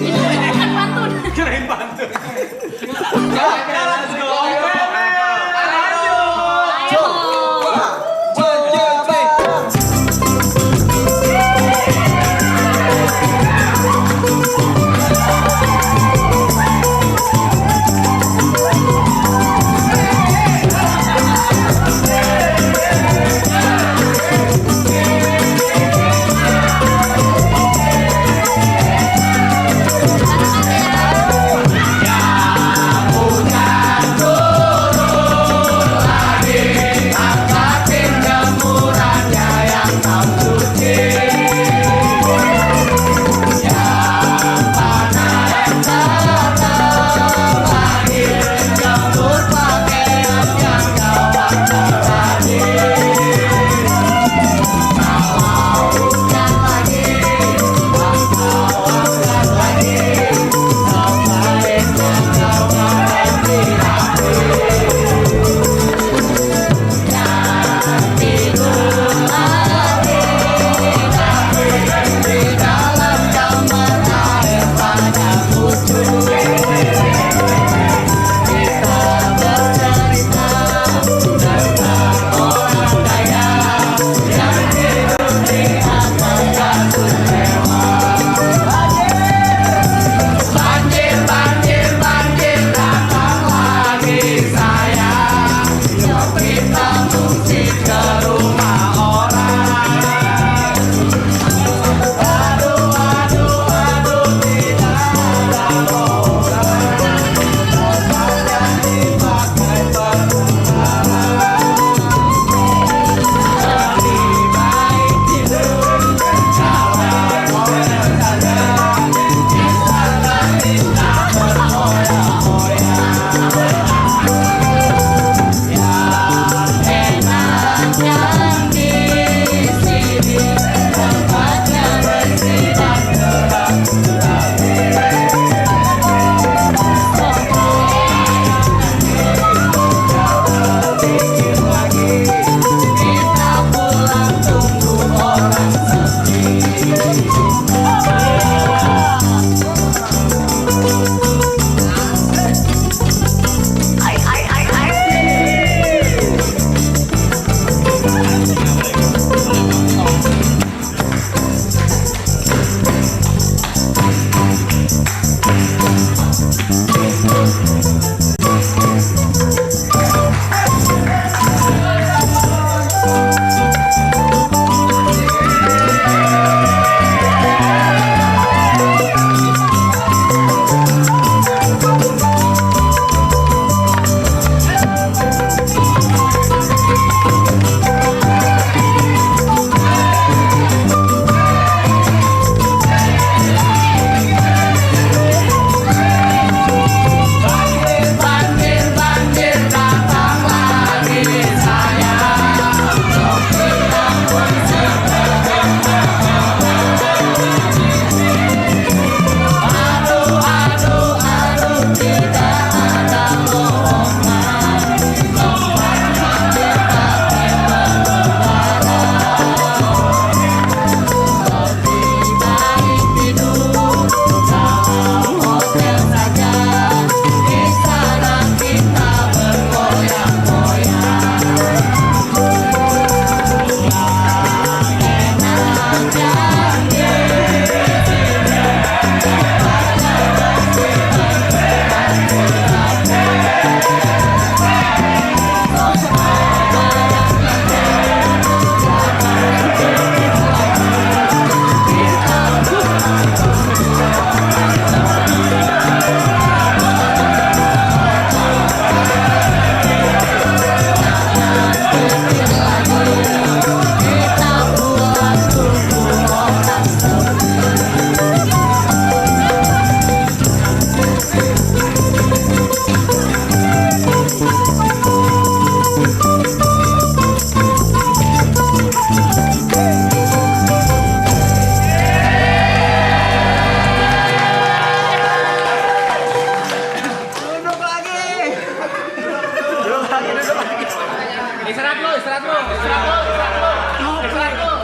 Itu bukan pantun. Keren banget. Selamat ya.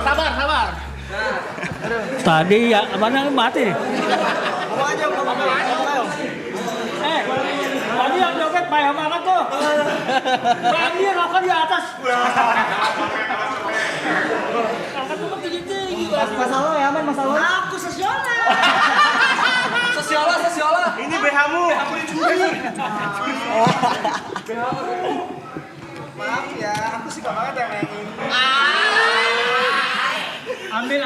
Sabar. Tadi ya mana mati. Tadi yang joget payah banget tuh. Bagi rokok di atas. Angkat tuh tinggi-tinggi. Masalah ya, aman masalah. Aku sesiola. Sosiola. Ini BH-mu. Maaf ya, aku suka banget yang main ini. Ambil.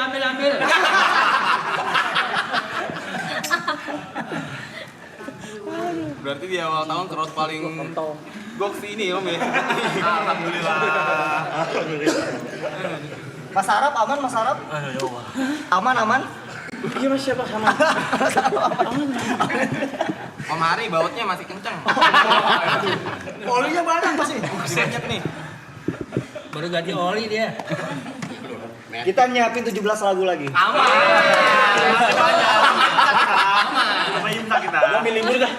Berarti di awal tahun crowd paling goks ini Om ya. Alhamdulillah. Mas Arab aman, Mas Arab? Aman. Iya Mas siapa sama? Om Hari bautnya masih kenceng. Olinya banyak pasti. Banyak nih. Baru ganti oli dia. Kita nyiapin 17 lagu lagi. Aman. Apa imsak kita? Ambil libur dah.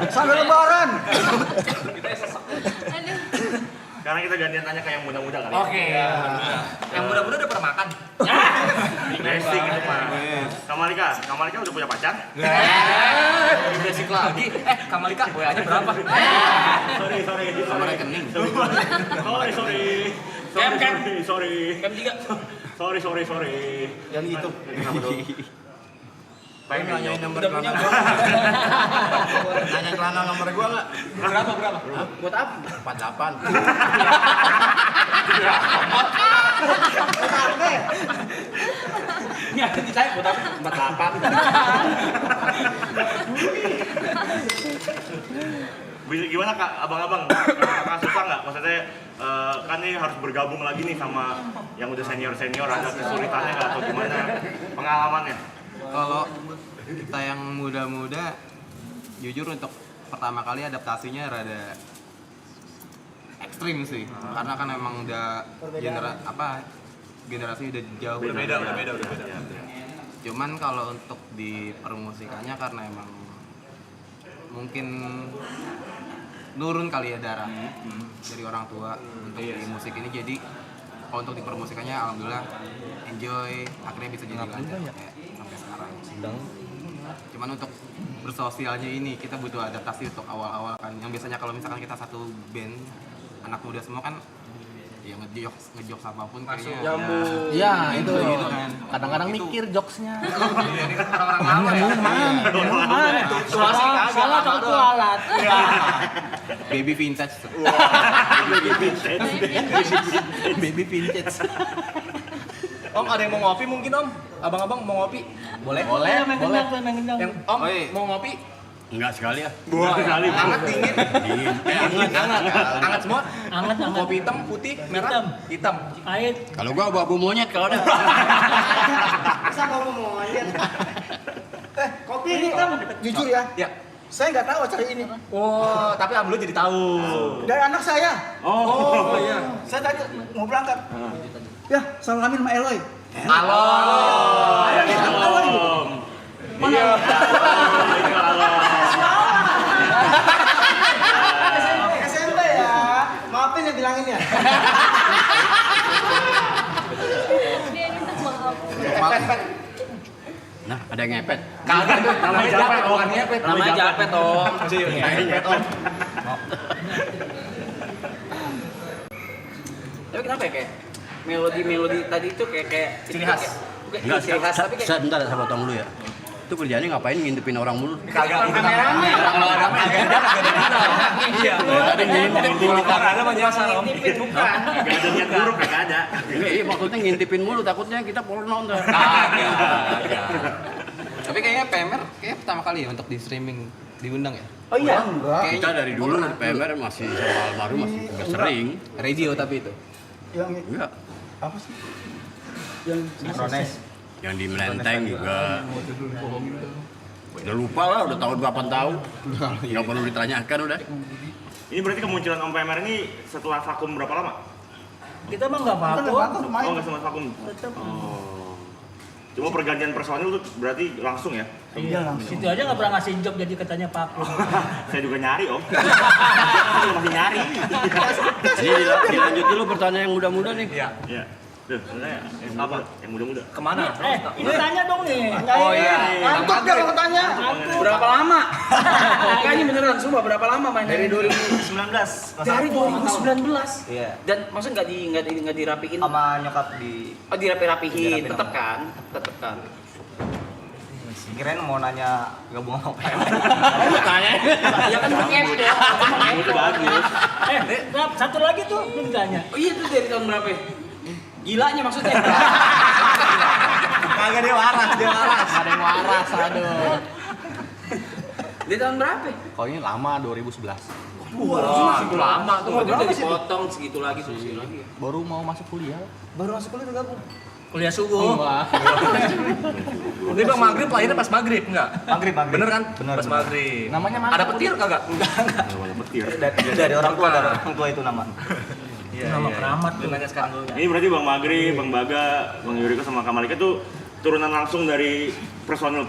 Sampai lebaran. Sekarang kita gantian tanya ke yang muda-muda kali. Oke. Yang muda-muda udah pernah makan. Basic itu mah. Kamalika udah punya pacar? Lebih basic lagi. Kamalika WA-nya berapa? Sorry. Sama rekening. Sorry. Kem. Sorry. Kem 3. Sorry. Yang itu. Pengen Nanyain nomor Udah punya celana. Nanya celana nomor gua enggak? berapa? Buat apa? 48. Ini ada di saya buat apa? 48. Gimana Kak, abang-abang? Kakak susah nggak? Maksudnya kan ini harus bergabung lagi nih sama yang udah senior-senior, ada kesulitannya nggak atau gimana pengalamannya? Kalau kita yang muda-muda, jujur untuk pertama kali adaptasinya rada ekstrim sih, karena kan emang udah generasi udah jauh Udah beda. Cuman kalau untuk di permusikannya karena emang mungkin nurun kali ya darah dari orang tua untuk di musik ini, jadi kalau untuk di permusikannya alhamdulillah enjoy, akhirnya bisa jadi lancar kayak sampai sekarang. Cuman untuk bersosialnya ini kita butuh adaptasi untuk awal-awal kan, yang biasanya kalau misalkan kita satu band anak muda semua kan ya ngejokes apapun kayaknya Nyambung. Iya, itu. gitu kan. Kadang-kadang mikir jokesnya. Ini kan orang-orang lama ya. Salah satu alat. Baby vintage tuh. Baby vintage. Om ada yang mau ngopi mungkin Om? Abang-abang mau ngopi? Boleh? Main gendang. Yang Om Oi. mau ngopi? Enggak sekali ya. Hangat dingin. Hangat semua? Anget. Kopi hitam, putih, merah, hitam. Pahit. Kalau gua abu-abu monyet kalau ada. Masa kamu mau lihat? Kopi ini kan jujur ya. Ya. Saya nggak tahu acara ini. Oh, tapi alhamdulillah jadi tahu. Dari anak saya. Oh iya. Saya tadi mau berangkat. Ya, salamin sama Eloy. Halo. Iya. SMP ya. Maafin ya bilangin ya. Dia minta maaf. Nah, ada yang ngepet. Kagak tuh, namanya japet, bukan ngepet. Namanya japet, Om. Ngepet, Om. Tapi kenapa ya kayak melodi tadi itu kayak Ciri khas. Bukan Enggak, ciri khas tapi kayak bentar saya potong dulu ya. Itu kerjanya ngapain ngintipin orang mulu? Kagak rame-rame. Kalau ada agenda kagak ada kita. Iya. Ada ngintipin Kagak ada menyasar Om. bukan. Gak ada niat buruk, gak ada. Iya, maksudnya ngintipin mulu takutnya kita porno ntar. Tapi kayaknya PMR kayak pertama kali ya untuk di streaming diundang ya. Oh iya. Enggak. Kita dari dulu PMR masih sama almarhum masih udah sering. Radio tapi itu. Yang Enggak. apa sih? Yang Sinkronis. Yang di Melenteng juga. Udah lupa lah, udah tahun kapan tahu. Nggak perlu ditanyakan udah. Ini berarti kemunculan Om PMR ini setelah vakum berapa lama? Kita mah nggak Kan vakum. lebaran lumayan. Oh, nggak sempat vakum. Tetap. Oh. Cuma pergantian personil tuh berarti langsung ya? Iya, situ aja nggak pernah ngasih job jadi katanya Pak Klum. Saya juga nyari om. Saya masih nyari. Jadi dilanjut dulu pertanyaan yang muda-muda nih. Iya. Duh, sebenarnya apa? Yang muda-muda. Kemana? Ini tanya dong nih. Oh iya. Ngantuk dia kalau tanya. Berapa lama? Kayaknya beneran, sumpah berapa lama main Dari 2019. Dari 2019. Iya. Dan maksudnya nggak dirapiin? Sama nyokap di Oh dirapihin, Dirapiin tetep sama- kan? Tetep kan. kirain mau nanya gabung sama PM. Ya kan ngep ya. Itu bagus. Rap, satu lagi tuh belum ditanya. Oh iya itu dari tahun berapa? Gilanya maksudnya. Kagak dia waras. Ada yang waras, aduh. Dari tahun berapa? Kalau ini lama 2011. Wah, itu lama tuh. Udah dipotong segitu lagi, segitu lagi. Baru mau masuk kuliah. Baru masuk kuliah tuh gabung. Kuliah subuh. Ini Bang Maghrib lahirnya pas Maghrib enggak? Maghrib. Bener kan? Bener. Pas Maghrib. Namanya mana? Ada petir kagak? Namanya petir. Dari orang tua itu nama. Iya, Nama keramat tuh. Nanya sekarang dulu. Ini berarti Bang Magri, Bang Baga, Bang Yuriko sama Kamalika tuh turunan langsung dari personil.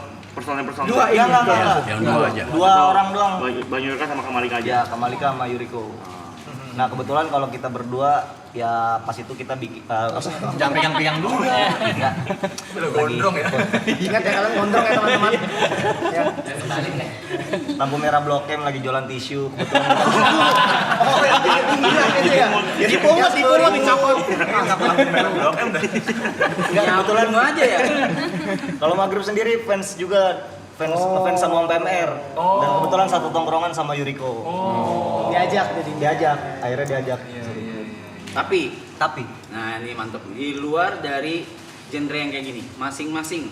Dua iya enggak. Yang dua aja. Dua orang doang. Bang Yuriko sama Kamalika Ya, aja. Kamalika sama Yuriko. Nah, kebetulan kalau kita berdua ya pas itu kita bikin Jangan pegang-pegang dulu. enggak. Udah gondrong ya. Ingat ya kalian gondrong ya teman-teman. Ya. Lampu merah Blok M lagi jualan tisu kebetulan. Oh, ya, ya. Jadi pungut dicopot. Enggak kebetulan aja ya. Kalau Maghrib sendiri fans juga fans sama Om PMR. Dan kebetulan satu tongkrongan sama Yuriko. Diajak. Akhirnya diajak. Tapi, nah ini mantep. Di luar dari genre yang kayak gini, masing-masing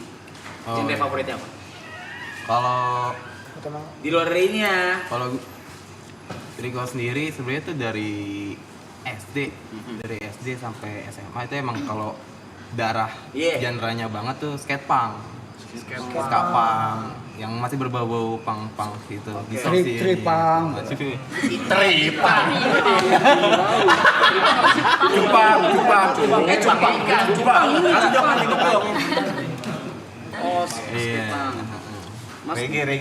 genre favoritnya apa? Kalau Di luar dari ini ya. kalau Riko sendiri sebenarnya tuh dari SD, dari SD sampai SMA itu emang kalau darah Iya. genre-nya banget tuh skate punk, ska punk, yang masih berbau-bau punk gitu. Tripang. Tripang. Oh, Iya. Mas Reggae.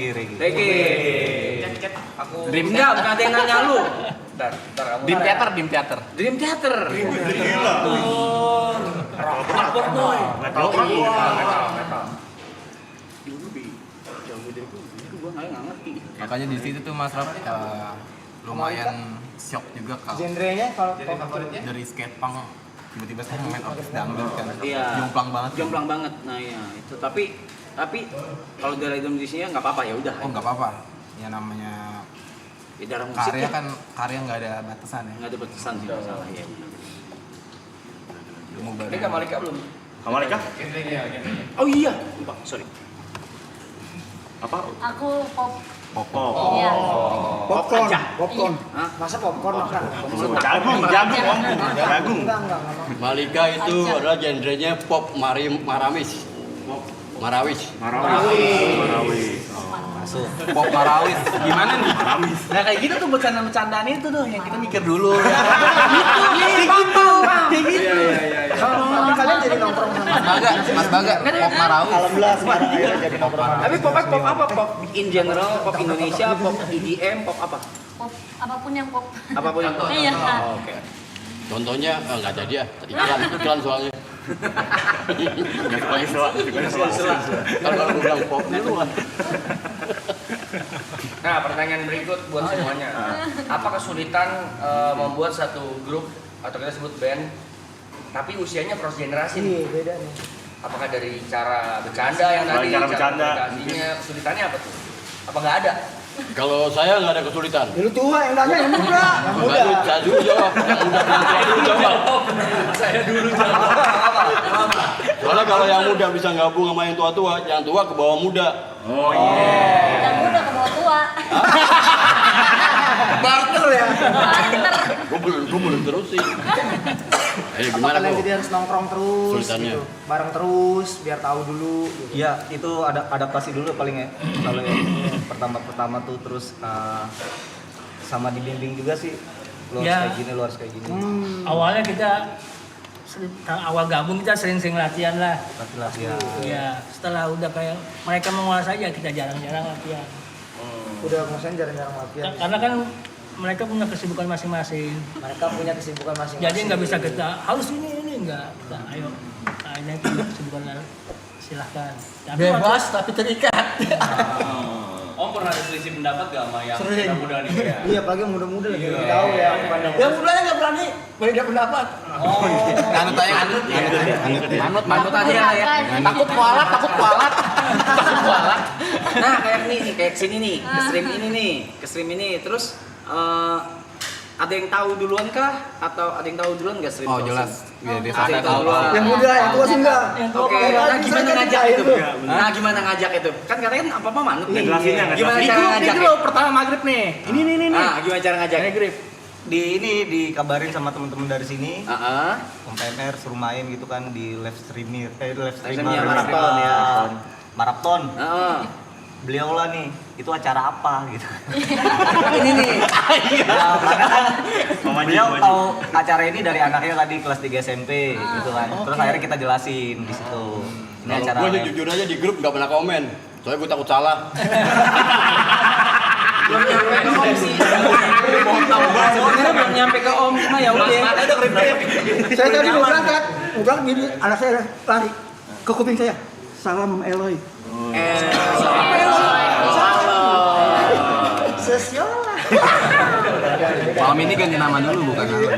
Dream enggak, bukan ada yang nanya lu. Dim Theater. Dream Theater. Metal boy. Gua nggak ngerti. Makanya di situ tuh Mas Raf lumayan shock juga kalau Genrenya kalau dari skate punk tiba-tiba saya main orkes dangdut kan. Iya. Jomplang banget. Nah iya itu. Tapi kalau dari Indonesia nggak apa-apa ya udah. Oh nggak apa-apa. Ya namanya Ya, darah musik karya ya. kan karya nggak ada batasan ya. Nggak ada batasan sih masalah ya. Ilmu baru. Ini Kamalika belum? Kamalika? Oh iya, lupa, sorry. Apa? Aku pop. Oh. Iya. Popcorn. Hah? Masa popcorn makan? Jagung om. Jagung. Malika itu adalah genrenya pop maramis. Marawis. Marawis. masuk. Pop Marawis. Gimana nih? Nah kayak gitu tuh bercandaan-bercandaan itu tuh yang kita mikir dulu. Kalau kalian jadi nongkrong sama Mas Baga, Pop Marawis. Alhamdulillah sekarang akhirnya jadi nongkrong. Tapi pop apa? Pop in general, pop Indonesia, pop EDM, pop apa? Pop, apapun yang pop. Apapun yang pop. Iya. Oh, oke. Contohnya nggak jadi ya, iklan soalnya. Nggak suka sela. Kalau gue bilang pop itu kan. Nah, pertanyaan berikut buat semuanya. Apa kesulitan membuat satu grup atau kita sebut band tapi usianya cross generasi nih? beda nih. Apakah dari cara bercanda yang tadi, Cara bercanda. komunikasinya, kesulitannya apa tuh? Apa nggak ada? Kalau saya nggak ada kesulitan. Lu tua yang nanya yang muda. Yang muda. Nggak, saya dulu jawab. Yang muda saya dulu jawab. Saya dulu jawab. Soalnya kalau yang muda bisa gabung sama yang tua-tua, yang tua ke bawah muda. Yang muda ke bawah tua. Barter ya. Gue belum terus sih. Gimana Kalian kok? jadi harus nongkrong terus Sulitannya. gitu. Bareng terus biar tahu dulu gitu. Iya, itu ada adaptasi dulu paling ya. Kalau yang pertama tuh terus sama dibimbing juga sih. Lu harus Ya. kayak gini, lu harus kayak gini. Awalnya kita awal gabung kita sering-sering latihan lah. Latihan. Iya, setelah udah kayak mereka menguasai ya kita jarang-jarang latihan. Udah ngerasain jarang-jarang latihan. Karena kan mereka punya kesibukan masing-masing. Mereka punya kesibukan masing-masing. Jadi nggak bisa kita harus ini enggak. Kita ayo, ini punya kesibukan silahkan. Bebas tapi terikat. Om pernah ada selisih pendapat gak sama yang Sering. muda-muda nih? Ya? Iya, apalagi yang muda-muda lagi tahu ya. Yang mudanya nggak berani beda pendapat. Anut aja, Manut aja lah ya. Takut kualat. Nah, kayak kayak kesini nih, ke stream ini. Terus ada yang tahu duluan kah? Atau ada yang tahu duluan nggak stream? Oh jelas, biar dia Ada yang tahu sadar. duluan. Yang muda, yang tua sih enggak. Oke, nah gimana ngajak itu? Nah, gimana ngajak itu? Kan katanya kan apa manut nih. Ngejelasinnya, Gimana ngejelasin. cara ngajak? Itu pertama maghrib nih. Ini. Nah, gimana cara ngajak? Dikabarin sama teman-teman dari sini. Heeh. Om PMR suruh main gitu kan di live streamer streamer, maraton ya. Maraton. Heeh. Beliau lah nih, itu acara apa gitu. Ini nih. Nah, karena kan Mamaji, beliau Mamaji. tahu acara ini dari anaknya tadi kelas 3 SMP gitu kan. Terus akhirnya kita jelasin di situ. Ini Kalau acara gue jujur aja di grup nggak pernah komen, soalnya gue takut salah. Belum nyampe ke om sih. Sebenarnya belum nyampe ke om, cuma ya udah. Saya tadi mau berangkat gini, anak saya lari ke kuping saya. Salam Eloy. Sesiola. Malam ini ganti nama dulu bukan nama.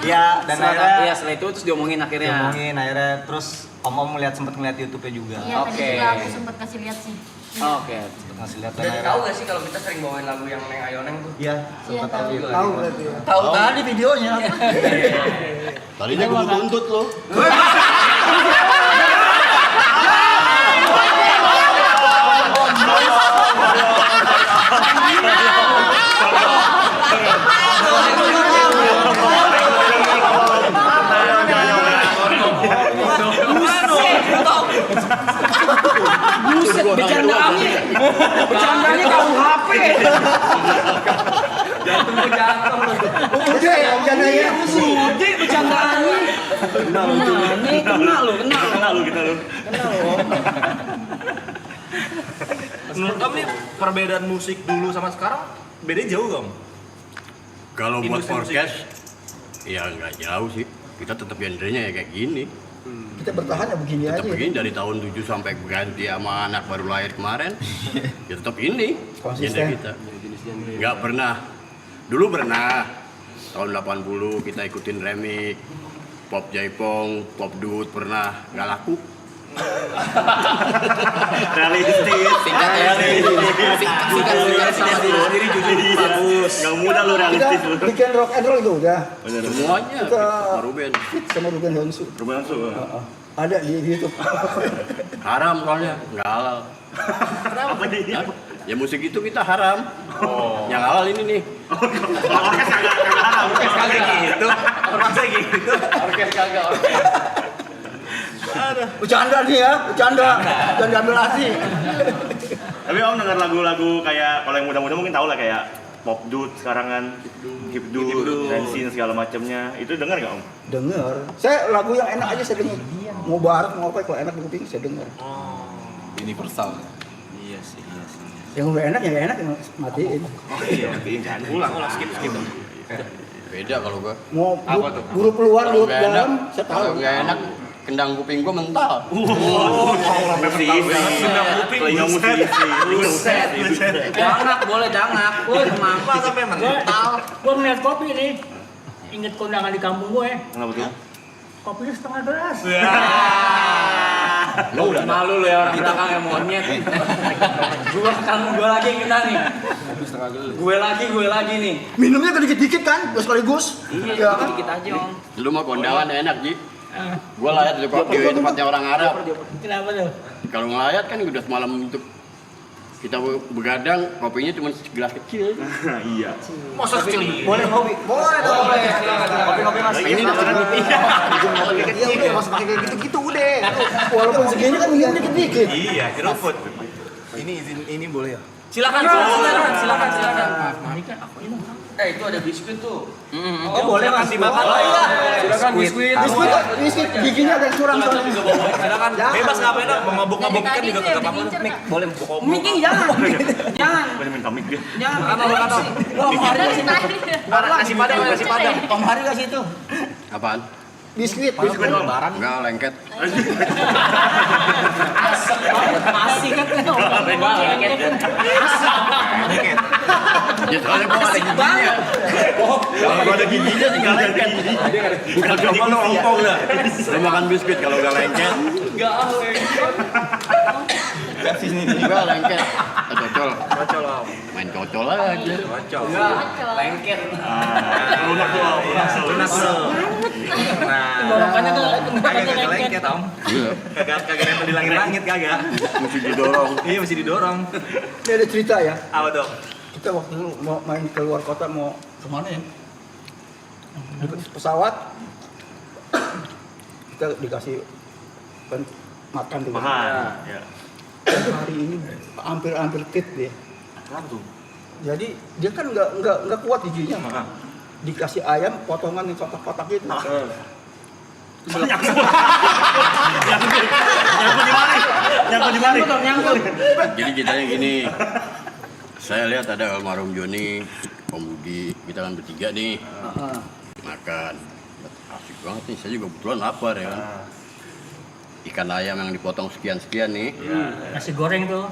Iya, dan akhirnya Setelah itu terus diomongin akhirnya. ngomongin akhirnya terus om sempet ngeliat YouTube-nya juga. Iya, tadi Oke. juga aku sempat kasih lihat sih. Oke. Sempet ngasih lihat dan Udah akhirnya tahu gak sih kalau kita sering bawain lagu yang Neng Ayoneng tuh? iya, Iya, sempet tahu. tahu. Tahu berarti ya. Tahu Tadi videonya. Tadinya gue mau tuntut lo. Buset, bercandaannya KUHP. Jantung. Udah ya, jangan ya. Udah bercandaannya. Ini kena lu. Kenal lu kita lu. Menurut kamu nih perbedaan musik dulu sama sekarang bedanya jauh gak? Om? Kalau buat Industri musik. podcast, ya nggak jauh sih. Kita tetap genrenya ya kayak gini. Kita bertahan ya begini aja. Tetap begini dari tahun 7 sampai ganti sama anak baru lahir kemarin. Ya tetap ini Konsisten. genre kita. Nggak pernah. Dulu pernah tahun 80 kita ikutin remix pop jaipong, pop dut pernah nggak laku. Realistis. Singkat Sendiri jujur bagus. Nggak mudah lu Kita realistis lu. bikin rock and roll itu udah. Semuanya Kita sama Ruben. fit sama Ruben Honsu. Rumah langsung. Ada di YouTube. Haram soalnya, nggak halal. Apa nih? Ya musik itu kita haram. Yang halal ini nih. Orkes kagak haram. Orkes kagak gitu. Orkes kagak. Bercanda nih ya, bercanda. Jangan diambil hati. Tapi Om dengar lagu-lagu kayak kalau yang muda-muda mungkin tahu lah kayak pop dut sekarang kan, hip dut, dancing segala macamnya. Itu dengar nggak Om? Dengar. Saya lagu yang enak aja saya dengar. Mau barat mau apa kalau enak di kuping saya dengar. Universal. Iya sih. Yang udah enak yang enak yang matiin. Ulang skip. Beda kalau gua. Mau grup luar Kalau grup nggak enak, dalam saya kalau tahu. nggak enak, kendang kuping gua mental. Sampai musisi. Telinga musisi. Dangak boleh dangak. Kenapa sampai mental? Gue ngeliat kopi nih, inget kondangan di kampung gue, Kenapa tuh? kopinya setengah gelas. Lo udah Malu lu ya orang belakang yang monyet. Gua lagi yang kena nih. Gue lagi nih. Minumnya dikit-dikit kan, gak sekaligus. Iya, Ya kan? dikit aja om. Lu mah kondangan enak, Ji. Gua layat di tempatnya orang Arab. Kenapa tuh? Kalau ngelayat kan udah semalam untuk kita begadang, kopinya cuma segelas kecil. Iya. Masa kecil ini? Boleh ngopi. Boleh dong. Kopi-kopi Mas. Ini kan Iya udah, mas pakai kayak gitu-gitu udah. Walaupun segini kan minumnya dikit-dikit. Iya, jeruput. Ini boleh ya? Silakan. Ini kan, Itu ada biskuit tuh. Oh boleh mas dimakan lah. Silakan biskuit. Biskuit giginya ada yang curang soalnya. Silakan bebas ngapain dah, mau mabuk-mabuk kan juga kagak apa-apa. Mik, Boleh buka Miking jangan. Jangan. Bukan minta mic dia. Jangan. Om Hari dari kasih tadi. nasi padang, nasi padang. Om Hari kasih itu. Apaan? Biskuit. Enggak, lengket. Masih kan Ya soalnya gua ada giginya. Kalau gua ada giginya tinggal lengket. Bukan coba lu ompong dah. Lu makan biskuit kalau gak lengket. Enggak lengket. Cocol. Main cocol aja. lengket. Lunak tuh. Tenggorokannya Kagak lengket om. Iya. Kagak nempel di langit-langit kagak. Mesti didorong. Iya mesti didorong. Ini ada cerita ya. Apa dong? Kita waktu dulu mau main ke luar kota, mau kemana ya? Di pesawat kita dikasih makan tuh. Mahal. Ya. Hari ini hampir tit dia. Kenapa tuh? Jadi dia kan nggak kuat giginya. Dikasih ayam potongan yang kotak-kotak itu. Nyangkut di mari. Jadi ceritanya gini. Saya lihat ada almarhum Joni, Om Budi, kita kan bertiga nih. Makan. Asik banget nih, saya juga kebetulan lapar ya kan. Ikan ayam yang dipotong sekian-sekian nih. Nasi goreng tuh.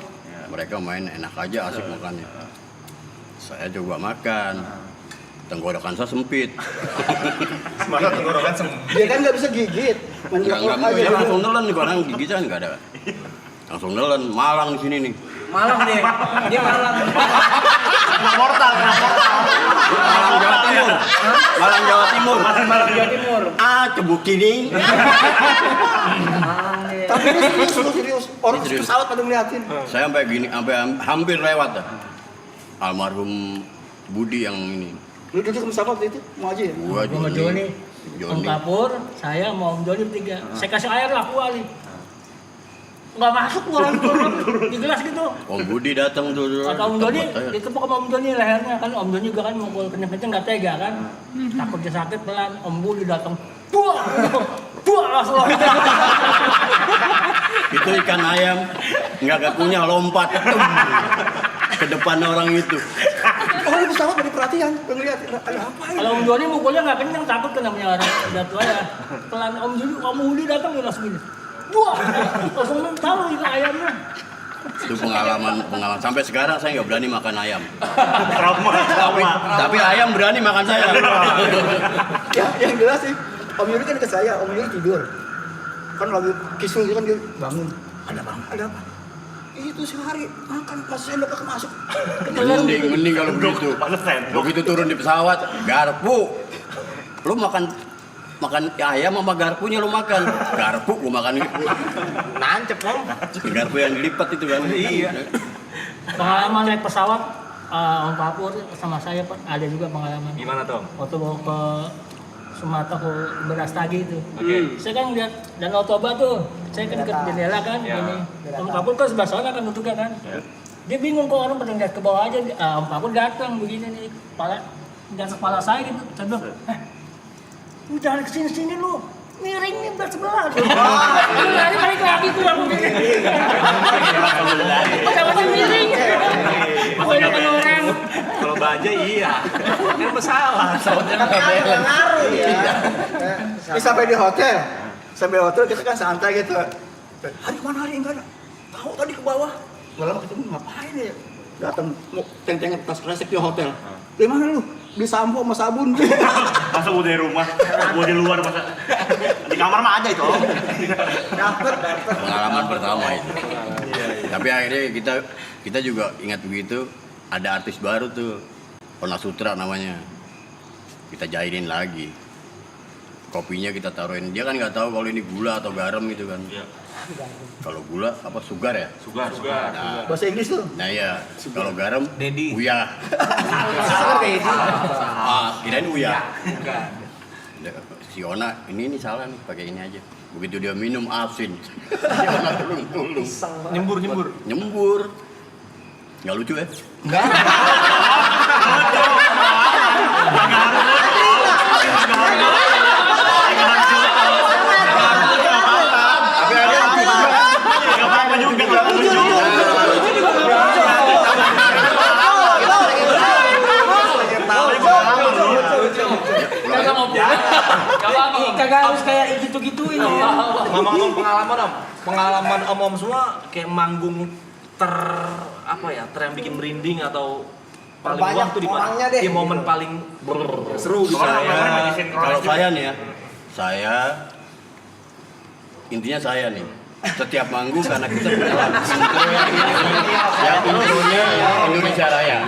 Mereka main enak aja, asik makannya. Saya coba makan. Tenggorokan saya sempit. Semangat tenggorokan sempit. Dia kan nggak bisa gigit. Enggak, dia langsung nelen nih, karena gigi saya nggak ada. Langsung nelen, malang di sini nih. Malang deh. Dia malang. Kena portal. Malang Jawa Timur. Malang Jawa Timur. Malang Jawa Timur. Cebuk kini. Malang deh. Tapi ini serius. Orang Serius. pesawat pada ngeliatin. Saya sampai gini, sampai hampir lewat dah. Almarhum Budi yang ini. Lu duduk sama siapa waktu itu? Mau aja ya? Gua Sama Joni. Om Joni. Kapur, saya mau Om Joni bertiga. Saya kasih air lah kuali. Nggak masuk orang di gelas gitu. Om Budi datang tuh. Kata Om Joni, tempat saya. ditepuk sama Om Joni lehernya kan. Om Joni juga kan mukul kenceng-kenceng nggak tega kan. Takut dia sakit pelan. Om Budi datang. Buah langsung. Itu ikan ayam nggak kakunya lompat ke depan orang itu. Oh, di pesawat dari perhatian, ngeliat ada apa ini? Kalau Om Joni mukulnya nggak kenceng, takut kan namanya orang udah tua ya. Pelan Om Budi datang dia langsung gini. Buah, langsung tahu itu ayamnya. Itu pengalaman sampai sekarang saya nggak berani makan ayam. Trauma. Tapi ayam berani makan saya. Ya, yang jelas sih, Om Yuri kan ke saya, Om Yuri tidur. Kan lagi kisul kan dia bangun. Ada apa? Itu sehari makan pas sendok masuk. Mending kalau begitu. Begitu turun di pesawat, garpu. Lu makan ayam sama garpunya lu makan. Garpu gua makan itu. Nancep om. Garpu yang dilipat itu kan. Iya. Pengalaman naik pesawat, Om Kapur sama saya ada juga pengalaman. Gimana Tom? Waktu mau ke Sumatera ke Berastagi itu. Oke. Saya kan lihat Danau Toba tuh. Saya kan ke jendela kan ini. Om Kapur kan sebelah sana kan duduknya kan. Dia bingung kok orang pada lihat ke bawah aja. Om Kapur datang begini nih, kepala saya gitu. Saya bilang, lu jangan kesini-sini lu. Miring nih belah sebelah. Lari balik lagi tuh aku begini. Macam-macam miring. Aku makan orang. Kalau baja iya. Kan pesawat. Pesawatnya nggak balance. Ngaruh ya. Sampai di hotel. Sampai di hotel kita kan santai gitu. Hari mana enggak ada. Tahu tadi ke bawah. Enggak lama ketemu ngapain ya? Datang mau ceng-cengan tas kresek di hotel. Di mana lu? Di sampo sama sabun. Masa gua dari rumah, gua di luar masa di kamar mah ada itu. Dapet. Pengalaman pertama itu. Tapi akhirnya kita juga ingat begitu. Ada artis baru tuh, Ona Sutra namanya. Kita jahilin lagi. Kopinya kita taruhin. Dia kan nggak tahu kalau ini gula atau garam gitu kan. Kalau gula apa sugar ya? Sugar. Nah, Bahasa Inggris tuh. nah ya. Kalau garam, Dedi. uyah. Kirain uyah. Si Ona ini salah nih, pakai ini aja. Begitu dia minum asin. Si Ona tulung-tulung. Nyembur. Nggak lucu ya? gitu-gituin. Ngomong-ngomong pengalaman Om. Pengalaman Om semua kayak manggung ter yang bikin merinding atau paling Terbanyak wah tuh di mana? orangnya deh. Iya, momen paling seru gitu. Kalau saya nih ya, saya intinya saya nih setiap manggung karena kita punya lagu intro yang intronya Indonesia Raya.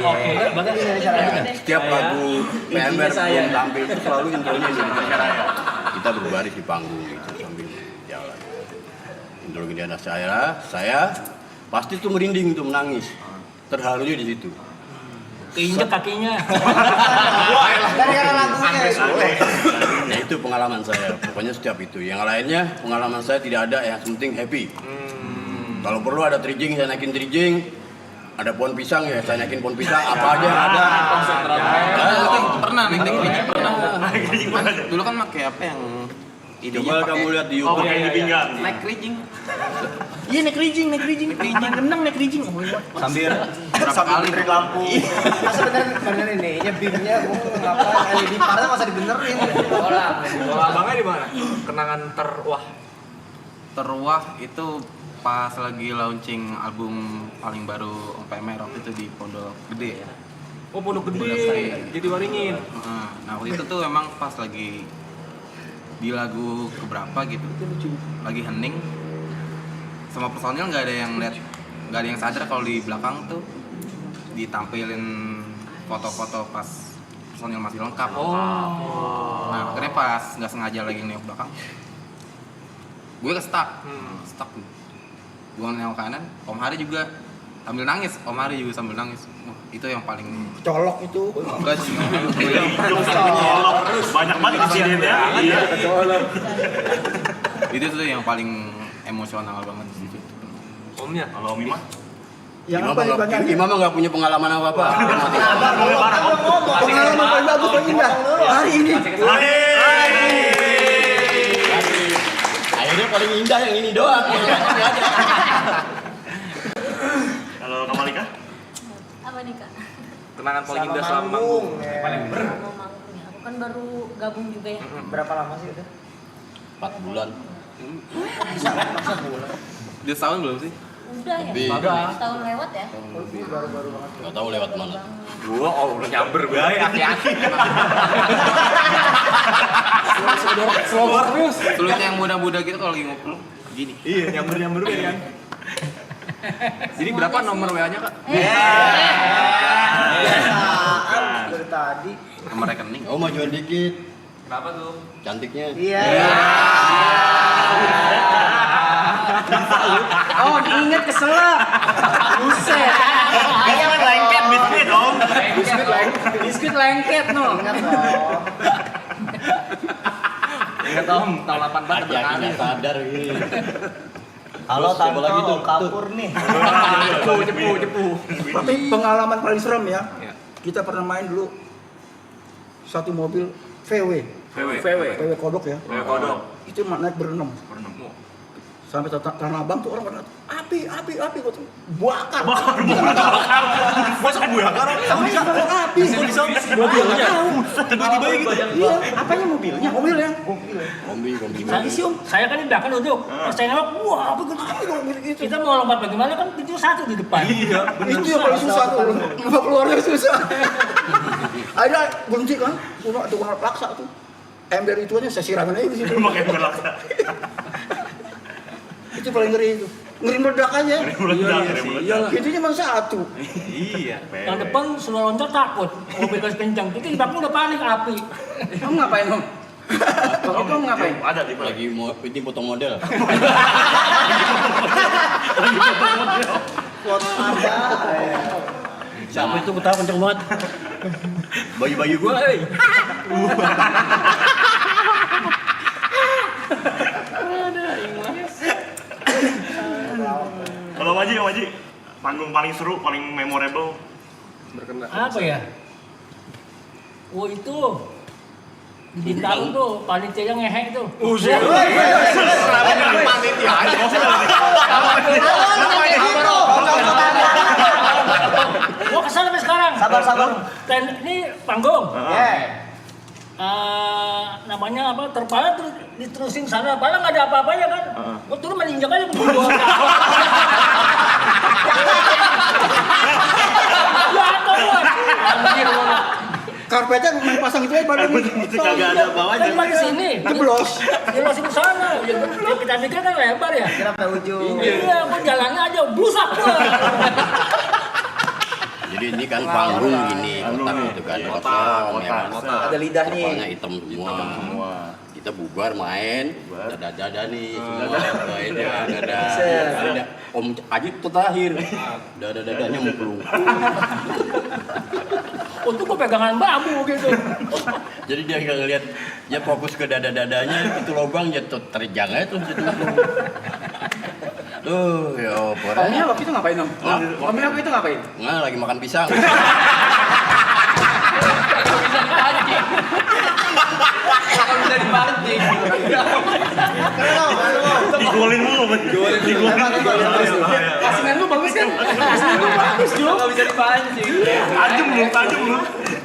Setiap lagu PMR belum tampil itu selalu intronya Indonesia Raya. Kita berbaris di panggung gitu sambil jalan. Intro Indonesia Raya, saya pasti tuh merinding tuh menangis. Terharunya di situ. Keinjek kakinya. Gara-gara lagunya. Nah itu pengalaman saya, pokoknya setiap itu. Yang lainnya pengalaman saya tidak ada, yang penting happy. Kalau perlu ada trijing, saya naikin trijing. Ada pohon pisang ya, saya naikin pohon pisang. Apa aja yang ada. Pernah naik kerincing pernah. Dulu kan pakai apa yang Coba kamu lihat di YouTube. Kayak di pinggang. naik kerincing. Iya naik rijing. Renang naik rijing. Sambil kali? benerin lampu. Masa bener ini, beamnya ngapa LED parah masa dibenerin. Kalau abangnya di mana? Kenangan Terwah itu pas lagi launching album paling baru Om PMR waktu itu di Pondok Gede ya. Oh, Pondok Gede. Jadi Waringin. Nah waktu itu tuh emang pas lagi di lagu keberapa gitu, lagi hening, sama personil nggak ada yang lihat, nggak ada yang sadar kalau di belakang tuh ditampilin foto-foto pas personil masih lengkap. Nah akhirnya pas nggak sengaja lagi nengok belakang, gue stuck, gue nengok kanan, Om Hari juga sambil nangis, Wah, itu yang paling Colok itu. enggak sih. Banyak banget insidennya. Iya. Itu tuh yang paling emosional banget di situ. Omnya. Kalau Om Imam, Yang apa nih banyak? Imam nggak punya pengalaman apa-apa. Pengalaman paling bagus paling indah hari ini. Akhirnya paling indah yang ini doang. kalau Kamalika, Apa nih Kak? Kenangan paling indah selama manggung. Mau manggung ya. Aku kan baru gabung juga ya. Berapa lama sih udah? 4 bulan. Dia setahun belum sih? Udah ya. Lebih. Setahun lewat ya. Nggak tahu lewat mana. Gua udah nyamber gue, hati-hati. Slower terus. Tulutnya yang muda-muda gitu kalau lagi ngobrol gini. Iya, nyamber gue kan. Jadi berapa nomor WA-nya, Kak? Dari tadi. Nomor rekening. Oh majuan dikit. Berapa tuh? Cantiknya. Iya. Oh, diinget keselak. Buset. biskuit lengket, biskuit Om. Biskuit lengket no. Ingat dong. Ingat Om, tahun 84 Aja nggak sadar gini. Halo Terus, coba lagi Tante, tuh, kapur nih. Cepu. Tapi pengalaman paling serem ya. Kita pernah main dulu satu mobil VW kodok ya. Kodok. Itu naik berenam. Sampai Tanah Abang tuh orang pada api gua tuh bakar. Masa gue bakar? Sama api. Mobilnya. Tiba-tiba gitu. Iya, apanya mobilnya? Mobilnya. Kombi. Saya sih Om, saya kan di belakang duduk. Pas saya nengok, wah apa gitu. Kita mau lompat bagaimana kan pintu satu di depan. Iya, Itu yang paling susah tuh. Mau keluarnya susah. Ada berhenti kan? Tuh kena paksa tuh. Ember itu aja saya siramin aja di situ. Pakai berlaksa. Itu paling ngeri itu. Ngeri meledak aja. Iyalah. Itu cuma satu. Iya. Yang depan semua loncat takut, mobil gas kencang. Kita di belakang udah panik api. Kamu ngapain Om? Kamu ngapain? Ada di Lagi mau ini foto model. Foto ada. Siapa itu ketawa kenceng banget. Bayu gua. Kalau Maji, panggung paling seru, paling memorable. Apa ya? Oh itu di Bintaro tuh panitia ngehek tuh. Gua kesana sampai sekarang. Sabar. Dan ini panggung. Yeah. namanya apa terpala terus diterusin sana, padahal nggak ada apa-apanya kan. Gua turun meninjak aja begini. Jatuh gua. Anjir gua. Karpetnya main pasang itu aja baru Itu kagak ada bawahnya. Kan di sini. jeblos. Jelasin ke sana. Ya, kita pikir kan lebar ya. Kira sampai ujung. Iya, gua jalannya aja blusak gua. Jadi ini kan panggung gini, kotak itu kan kosong, ya kan. Ada lidah nih. Kepalanya hitam semua. Kita bubar main, dada nih, semua main ya, dada. Om Ajit tuh terakhir, dada-dadanya mempelung. Untuk gua pegangan bambu gitu. Jadi dia nggak ngeliat, dia fokus ke dada-dadanya, itu lubang jatuh terjang aja tuh situ. Tuh, ya opor. Omnya waktu itu ngapain Om? Omnya waktu itu ngapain? Nggak, lagi makan pisang. Kalau bisa dipancing. Digolin mulu, digolin. Pasangan lu bagus kan? Pasangan lu bagus Jo. Nggak bisa dipancing. Tajam lu.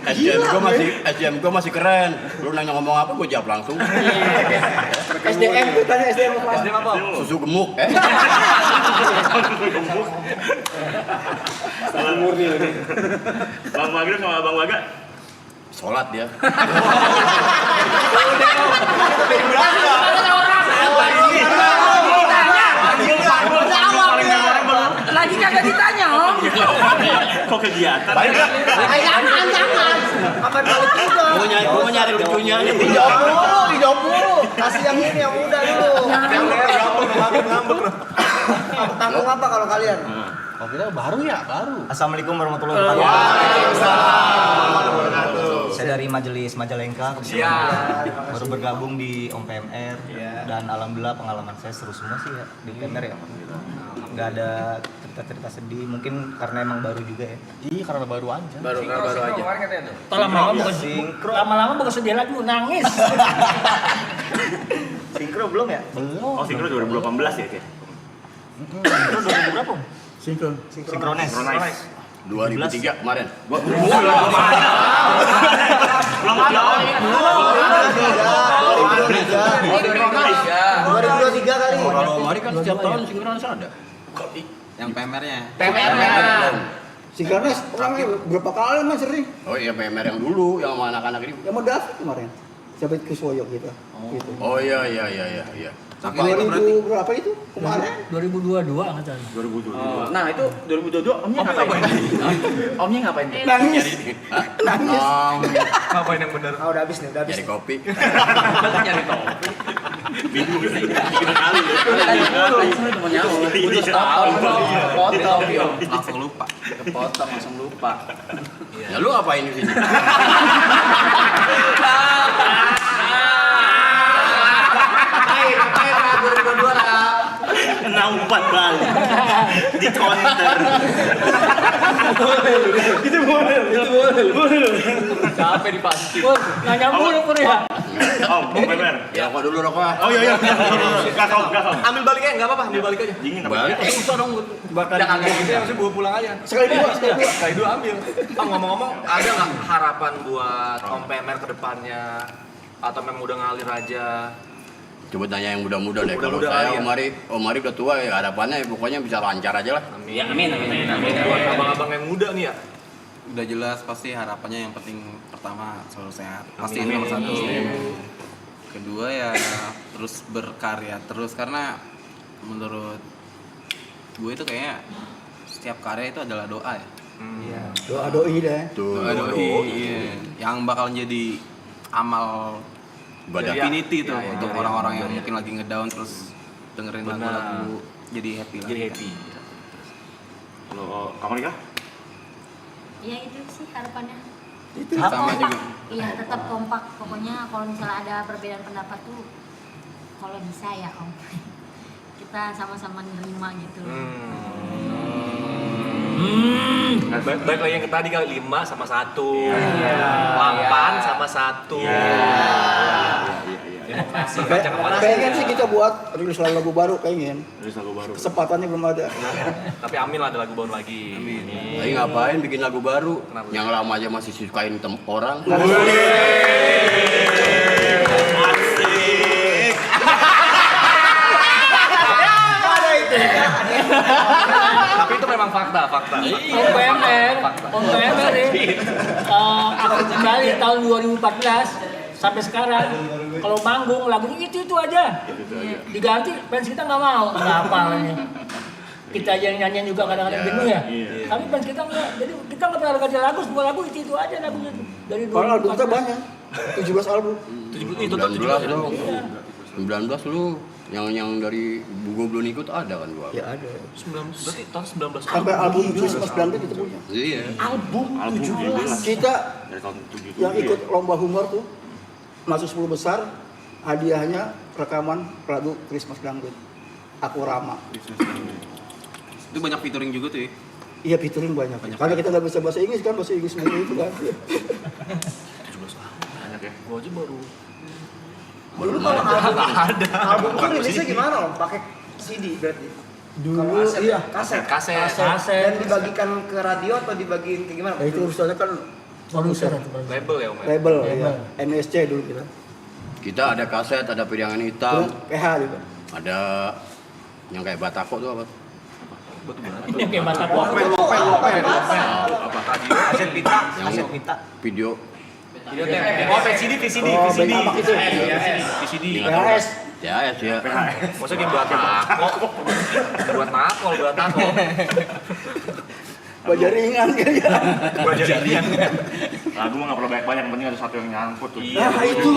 SDM gua masih keren. Lu nanya ngomong apa, gua jawab langsung. SDM tuh tanya SDM apa? SDM apa? Susu gemuk, Murni ini. Bang Magri sama Bang Waga. sholat dia. Lagi kagak ditanya Om. Kok kegiatan? Jangan. Akan balik juga. Gua mau nyari lucunya nih. Dijawab dulu. Kasih yang ini yang muda dulu. Tanggung apa kalau kalian? Oh, kita baru ya, baru. Assalamualaikum warahmatullahi wabarakatuh. Waalaikumsalam. Saya dari Majelis Majalengka, kebetulan baru bergabung di Om PMR dan alhamdulillah pengalaman saya seru semua sih ya di PMR ya. Nggak ada cerita-cerita sedih, mungkin karena emang baru juga ya. Iya, karena baru aja. Baru aja. Kemarin katanya tuh. Lama-lama bukan sedih lagi, nangis. Sinkro belum ya? Oh, Sinkro 2018 ya, Cek? Sinkro 2000 berapa? Sinkrones. 2003 kemarin. Belum ada. 2023 kali. Kalau Mari kan setiap tahun sinkronis ada. Yang PMR-nya. Sinkrones orangnya berapa kali mas sering? Oh iya, PMR yang dulu, yang sama anak-anak ini. Yang mau David kemarin. Sampai ke Soyo gitu. Gitu. Oh iya. Tapi 2000 berapa itu? Kemarin? 2022 katanya. 2022. Nah, itu 2022 Omnya ngapain? Omnya ngapain? Nangis. Nangis. Ngapain yang bener? Ah udah habis nih, udah habis. Nyari kopi. Nyari topi. Bingung sih. Tiga kali. Temennya Om. Udah setahun. Topi Om. langsung lupa. Kepotong langsung lupa. Ya lu ngapain di sini? Kena umpan balik di counter. Itu boleh. Capek dipancing. Nggak nyambung ya Pur ya. Oh, Bang Pemer. Ya rokok dulu rokok. Oh iya. Gas om. Ambil balik aja, nggak apa-apa. Ambil balik aja. Dingin apa? Balik. Susah dong. Udah kagak gitu ya, maksudnya bawa pulang aja. Sekali dua. Sekali dua ambil. Om ngomong-ngomong, ada nggak harapan buat Om PMR ke depannya? Atau memang udah ngalir aja? Coba tanya yang muda-muda deh. Kalau Muda-muda saya kali ya. Om Mari udah tua ya, harapannya pokoknya bisa lancar aja lah. Amin. Amin. Buat abang-abang yang muda nih ya. Udah jelas pasti harapannya yang penting pertama selalu sehat. Pasti Amin. nomor satu. Kedua ya terus berkarya terus karena menurut gue itu kayaknya setiap karya itu adalah doa ya. Iya. Doa doi deh. Tuh. Doa doi. Iya. Yang bakal jadi amal Ibadah. infinity tuh Ya, untuk ya, orang-orang ya, yang ya. mungkin lagi ngedown terus dengerin Benar. lagu-lagu jadi happy lah. Jadi happy. Kalau kamu nikah? Ya itu sih harapannya. Sama juga. Iya tetap kompak. Pokoknya kalau misalnya ada perbedaan pendapat tuh, kalau bisa ya Om, kita sama-sama nerima gitu. Nah, baik lagi yang ke tadi kali 5 sama 1. 8 sama 1. Demokrasi baca kepala. Pengen sih kita buat rilis lagu baru, pengen. Rilis lagu baru. Kesempatannya belum ada. Tapi amin lah ada lagu baru lagi. Tapi ngapain bikin lagu baru? Yang lama aja masih sukain orang. Tapi itu memang fakta. Om PMR nih, aku kembali tahun 2014 sampai sekarang kalau manggung lagunya itu aja, diganti fans kita nggak mau, nggak hafal ini. Kita aja yang nyanyian juga kadang-kadang jenuh ya, tapi fans kita nggak, jadi kita nggak pernah ganti lagu, semua lagu itu aja lagunya dari dulu. Kalau album kita banyak, 17 album. 19 lu. 19 lu yang dari Goblon ikut ada kan gua. Ya ada. 19 berarti tahun 19 Sampai album Christmas Blanket itu punya. Iya. Album 17. Kita Dari tahun 77. yang ikut lomba humor tuh masuk 10 besar, hadiahnya rekaman lagu Christmas Dangdut. Aku Rama. Itu banyak featuring juga tuh ya. Iya, featuring banyak. Karena kita nggak bisa bahasa Inggris kan, bahasa Inggris semua itu kan. 17 banyak ya. Gua aja baru Dulu kalau album itu rilisnya gimana Om? Pakai CD berarti? Dulu iya. Kaset. Dan dibagikan ke radio atau dibagiin ke gimana? Nah, itu urusannya kan Produser. label ya Om ya. label ya. MSC dulu kita. Kita ada kaset, ada piringan hitam, PH juga. ada yang kayak batako tuh apa? Ini kayak mata pop. Aset pita. Yang video Oh, VCD. Oh, Betamax itu. VCD. PHS. ya Maksudnya buat nako. Buat nako. Buat jaringan kan ya. Buat jaringan. Lagu mah nggak perlu banyak-banyak, yang penting ada satu yang nyangkut tuh. Nah, itu.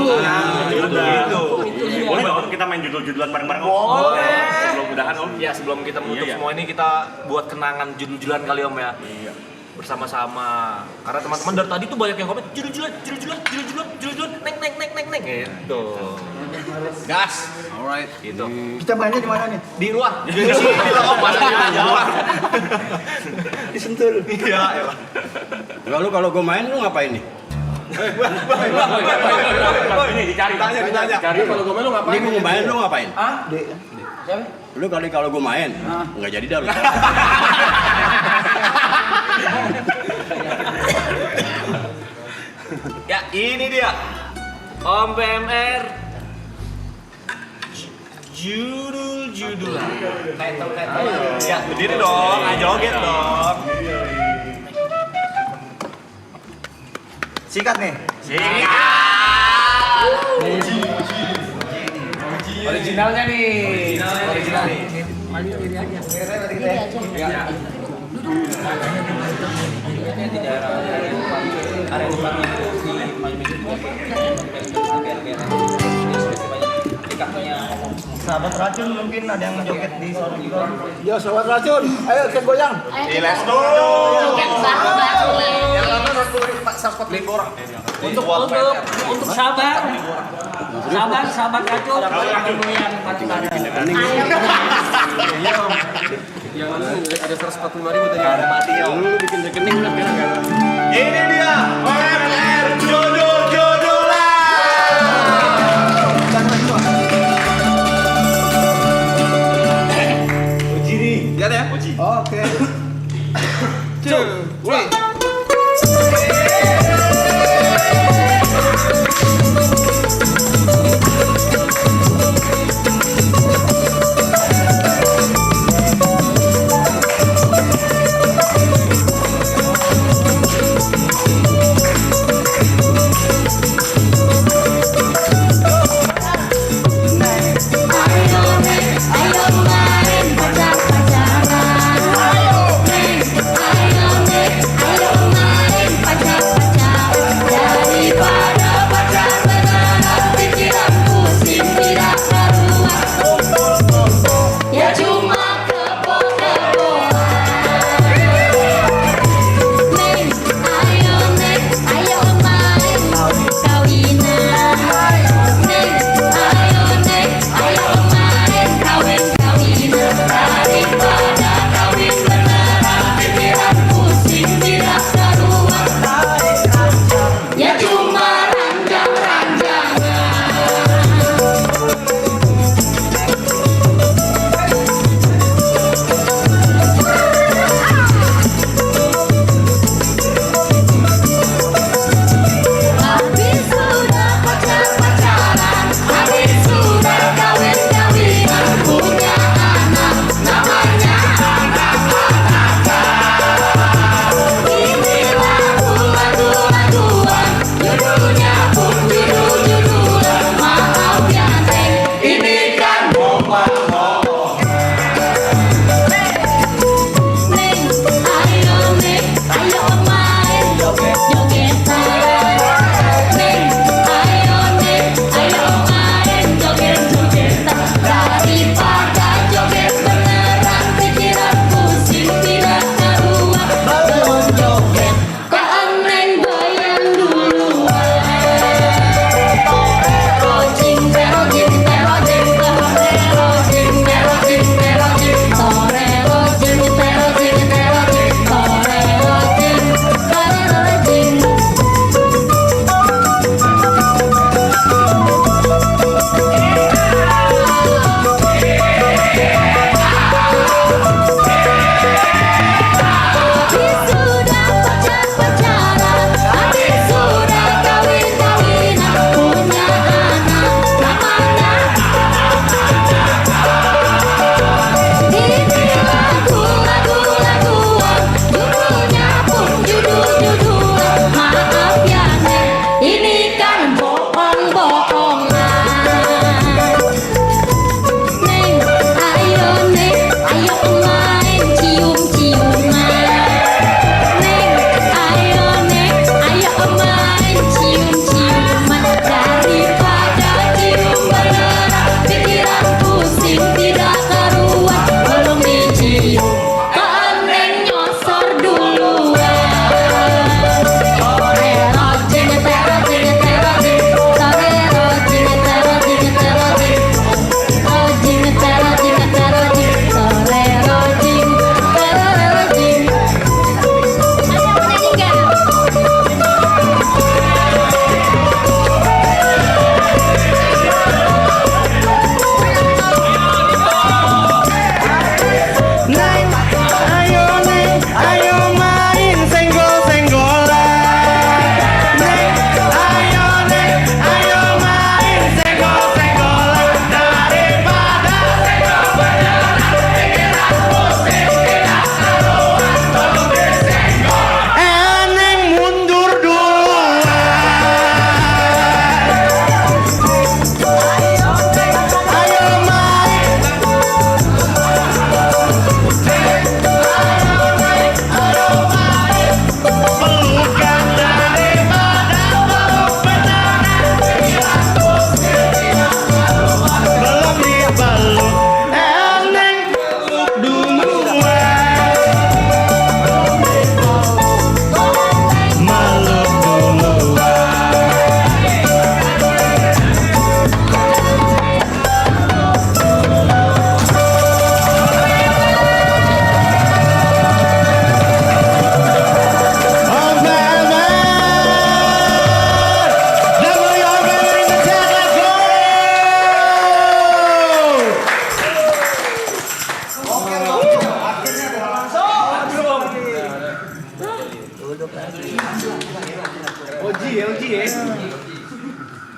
Boleh nggak Om kita main judul-judulan bareng-bareng Om? Boleh. Sebelum udahan Om. Ya, sebelum kita menutup Iya. semua ini kita buat kenangan judul-judulan kali Om ya. Iya. Bersama-sama. Karena teman-teman dari tadi tuh banyak yang komen judul-judulan, neng gitu. Gas. Alright. Gitu. Kita mainnya di mana nih? Di luar. Di sini kita Om masanya di luar. Di Sentul. Iya, elah. Lalu kalau gue main lu ngapain nih? Ini dicari. Ditanya. Cari. Kalau gue main lu ngapain? Ini gue main lu ngapain? Dek. Siapa? Lu kali kalau gue main nggak jadi dah lu. Ya, ini dia. Om PMR. Judul-judulan. Ya, berdiri dong, joget dong. Sikat nih. Originalnya nih. Original nih. Mali diri aja. Diri aja. Sahabat racun mungkin ada yang joget di sono juga. Ya, sobat racun. Ayo kita goyang. Let's go. Yang nonton 145 orang. Untuk sabar racun, jangan goyang kadang-kadang. Yang mana ada 145.000 tadi ada mati ya. Lu bikin rekening udah kira-kira. Ini dia. PMR judul-judulan. Lihat ya. Oke. 2, 3.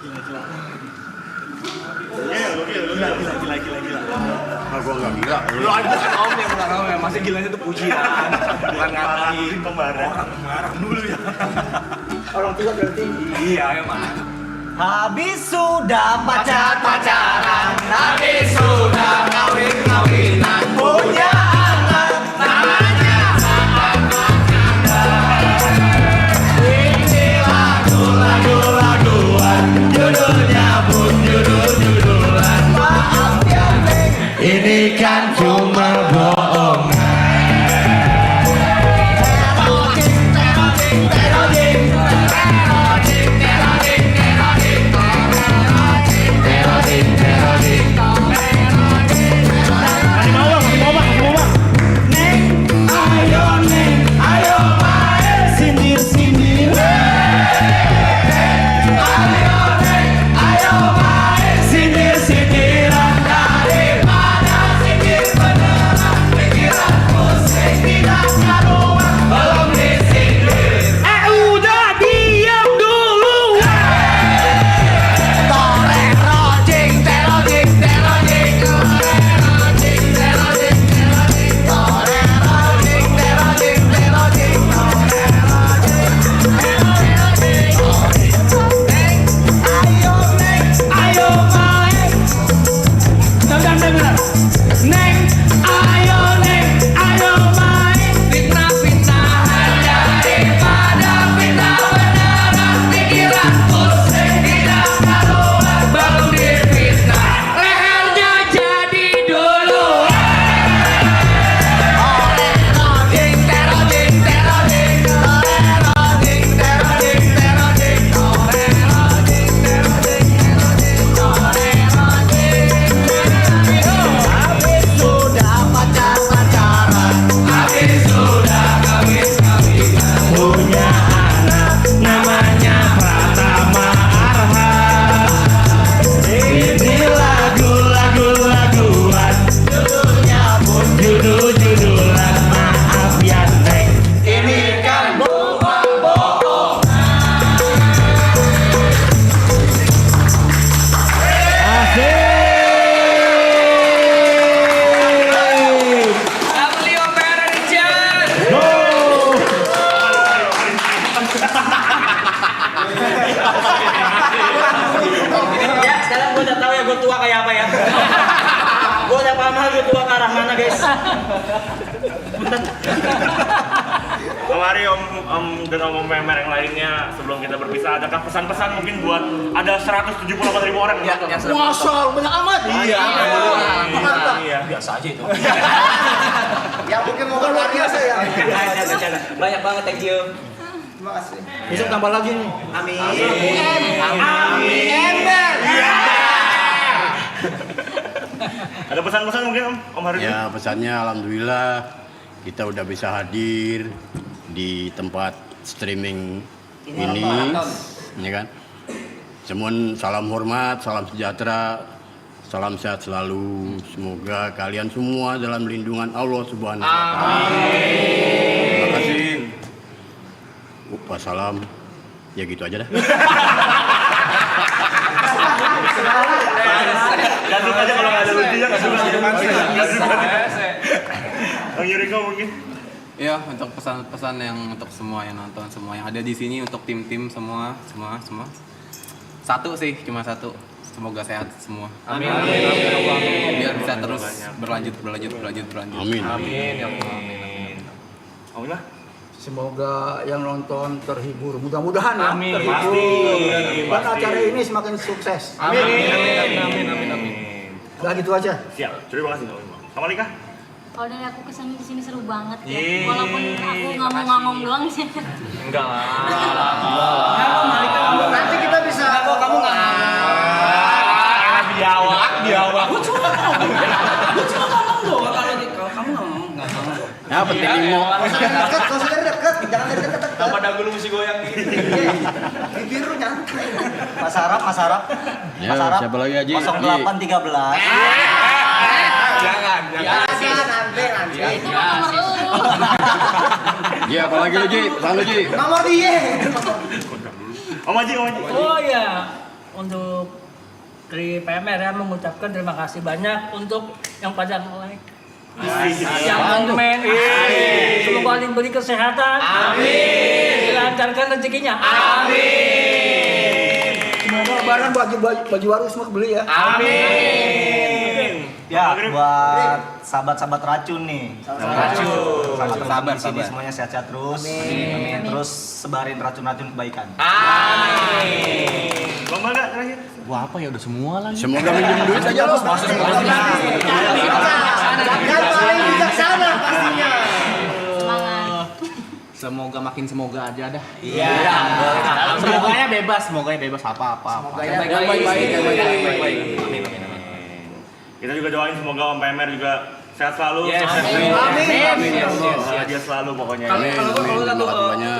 Gila. Ah, gua nggak gila. Lu aja bukan om ya, masih gilanya tuh pujian, bukan ngatain Pembarang. orang dulu ya. Orang tua berarti. Iya emang. Habis sudah pacaran, habis sudah kawin-kawinan, punya anak namanya ini lagu-laguan, judulnya pun judul-judulan. Maaf ya Neng, ini kan cuma bohongan. Ya, sekarang gue udah tahu ya gue tua kayak apa ya. Gue udah paham hal gue tua ke arah mana guys. Om Ari, Om dan Om Memer yang lainnya, sebelum kita berpisah, adakah pesan-pesan mungkin buat ada 178.000 orang yang nonton? Masya Allah, banyak amat. Iya. Biasa aja itu. Ya mungkin mau luar biasa ya. Banyak banget, thank you. Terima kasih. Besok tambah lagi nih. Amin. Ada pesan-pesan mungkin Om Hari? Ya pesannya alhamdulillah kita udah bisa hadir di tempat streaming ini, ya kan. Semuanya salam hormat, salam sejahtera, salam sehat selalu. Semoga kalian semua dalam lindungan Allah Subhanahu wa Ta'ala. Terima kasih. Wassalam. Ya gitu aja dah. Gaduk aja kalau nggak ada lucunya, nggak suka. Bang Yuriko mungkin? Ya, untuk pesan-pesan yang untuk semua yang nonton, semua yang ada di sini, untuk tim-tim semua. Satu sih, cuma satu. Semoga sehat semua. Amin. Biar bisa terus berlanjut. Amin. Alhamdulillah. Semoga yang nonton terhibur, mudah-mudahan ya. Amin. Terhibur. Pasti. Dan acara ini semakin sukses. Amin. Udah gitu aja. Siap. Terima kasih. Sama Lika? Kalau dari aku kesini di sini seru banget ya. Walaupun aku ngomong-ngomong doang sih. Enggak lah. Nanti kita bisa. Kamu nggak? Biawak. Gue cuma ngomong doang. Kalau kamu nggak ngomong. Ya penting mau. Kalau sudah dekat, jangan dari dekat. Tanpa dagu lu mesti goyang gitu. Bibir lu nyantai. Mas Harap. Ya siapa lagi Haji? 0813. Jangan. Nanti. Itu mah nomor lu. Ji apa lagi lu Ji? Pesan lu Ji. Nomor dia. Om Haji. Oh ya, untuk dari PMR ya mengucapkan terima kasih banyak untuk yang pada like, yang komen. Semoga diberi kesehatan. Amin. Dilancarkan rezekinya. Amin. Semoga lebaran baju baru semua kebeli ya. Amin. Ya, buat sahabat-sahabat racun nih. Sahabat di sini semuanya sehat-sehat terus. Amin. Terus sebarin racun-racun kebaikan. Amin. Bang Baga terakhir. Wah apa ya udah semua lagi. Semoga minjem duit aja bos. Paling bijaksana pastinya. Semoga makin semoga aja dah. Iya. Semoganya bebas apa-apa. Baik. Kita juga doain semoga Om PMR juga sehat selalu. Yes. Amin. Dia selalu pokoknya. Kalau satu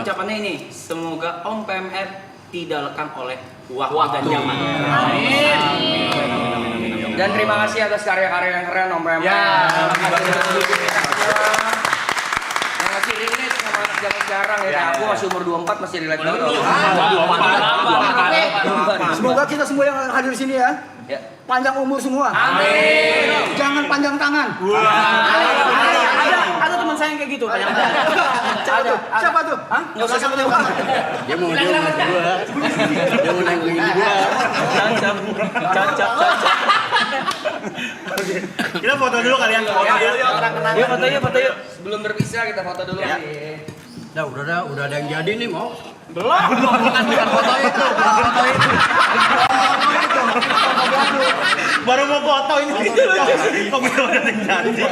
ucapannya ini, semoga Om PMR tidak lekang oleh waktu dan zaman. Amin. Dan terima kasih atas karya-karya yang keren Om PMR. Terima kasih relate sama anak zaman sekarang ya. Aku masih umur 24 masih relate banget. Semoga kita semua yang hadir di sini ya. Panjang umur semua. Amin. Jangan panjang tangan. Ada teman saya yang kayak gitu, panjang tangan. Siapa tuh? Hah? Enggak usah sebut nama. Dia mau nengok gua. Dia mau nengok gua. Cacat. Kita foto dulu kalian. Foto ya. Foto yuk. Sebelum berpisah kita foto dulu. Nah, udah ada yang jadi nih mau. Bukan foto itu. Baru mau foto ini. Kok belum ada yang jadi?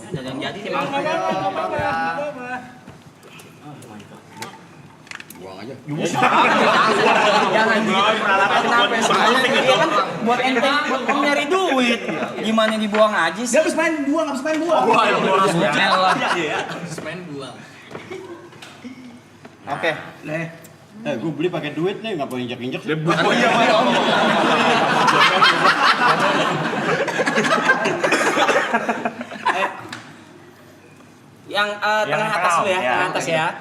Ada yang jadi sih, Bang. Buang aja. Jangan kenapa dia kan buat enteng, buat nyari duit. Gimana dibuang aja sih? Dia habis main buang. Oke. Gue beli pakai duit nih, nggak boleh injak-injak. Yang tengah atas dulu ya, tengah atas ya.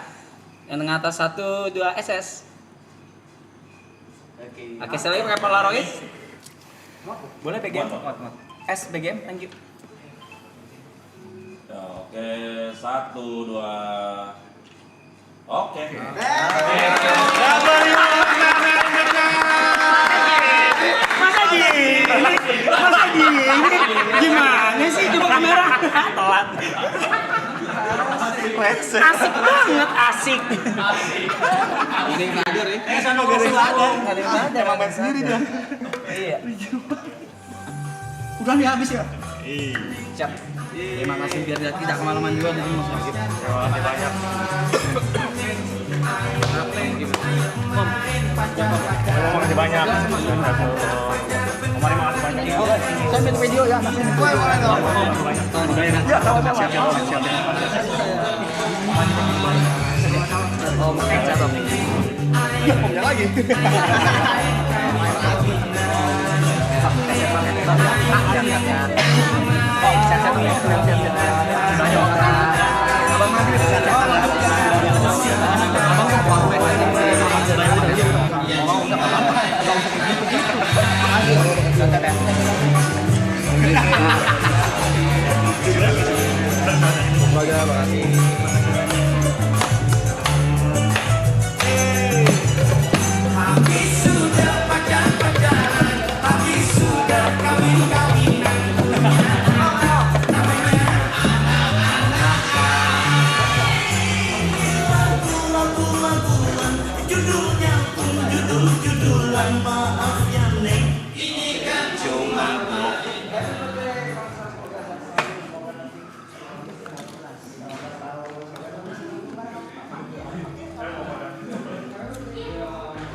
Yang tengah atas 1, 2 SS. Oke, setelah itu pakai Polaroid. Boleh BGM? S BGM, thank you. Oke, 1, 2. Oke. Masa gini? Gimana sih coba kamera? Telat. Asik banget, asik. Ini yang hadir ya. Sana ada. Emang main sendiri dia. Iya. Udah nih habis ya? Siap. Terima kasih biar tidak kemalaman juga di sini. Terima kasih banyak. Terima kasih banyak. Om Ari makasih banyak. Saya minta video ya. Ya, sama-sama. Siap. Om Eca Tom. Ya, omnya lagi.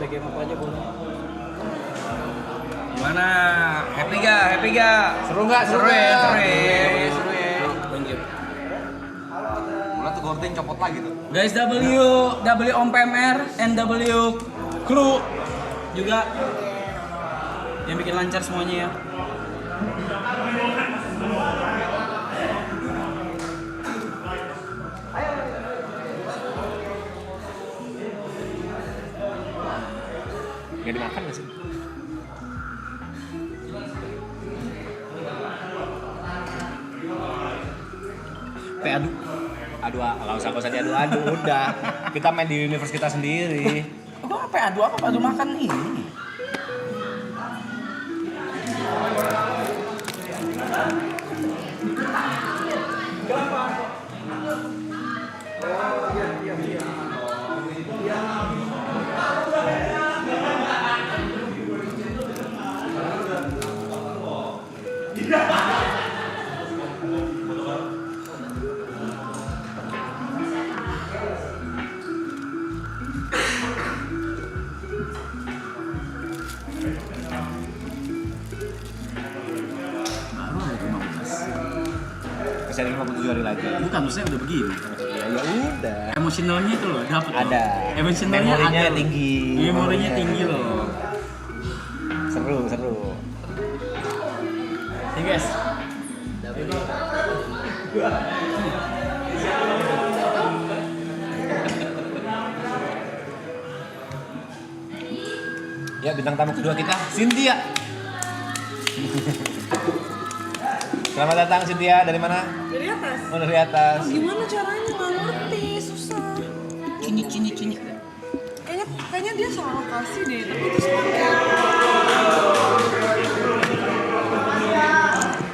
BGM apa aja boleh. Gimana? Happy ga? Seru ya. Thank you. Mulai tuh gording copot lagi tuh. Guys, W Om PMR, NW Crew juga yang bikin lancar semuanya ya. Nggak dimakan nggak sih? Adu, nggak usah diadu-adu, udah. Kita main di universe kita sendiri. Gua apa adu makan ini. Masih ada 57 hari lagi. Bukan, maksudnya udah begini. Ya udah. Emosionalnya itu loh, dapat. Ada. Emosionalnya Memorinya ada. tinggi. Memorinya tinggi loh. Seru. Nih guys. Ya, bintang tamu kedua kita, Cynthia. Selamat datang Cynthia, dari mana? Dari atas. Oh, dari atas. Gimana caranya nggak ngerti, susah. Cini. Kayaknya dia salah kasih deh, tapi itu paket.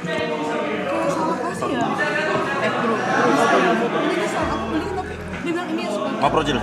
Kayak salah kasih ya. Bro. Ini dia salah aku beli tapi dia bilang ini ya Mau projil.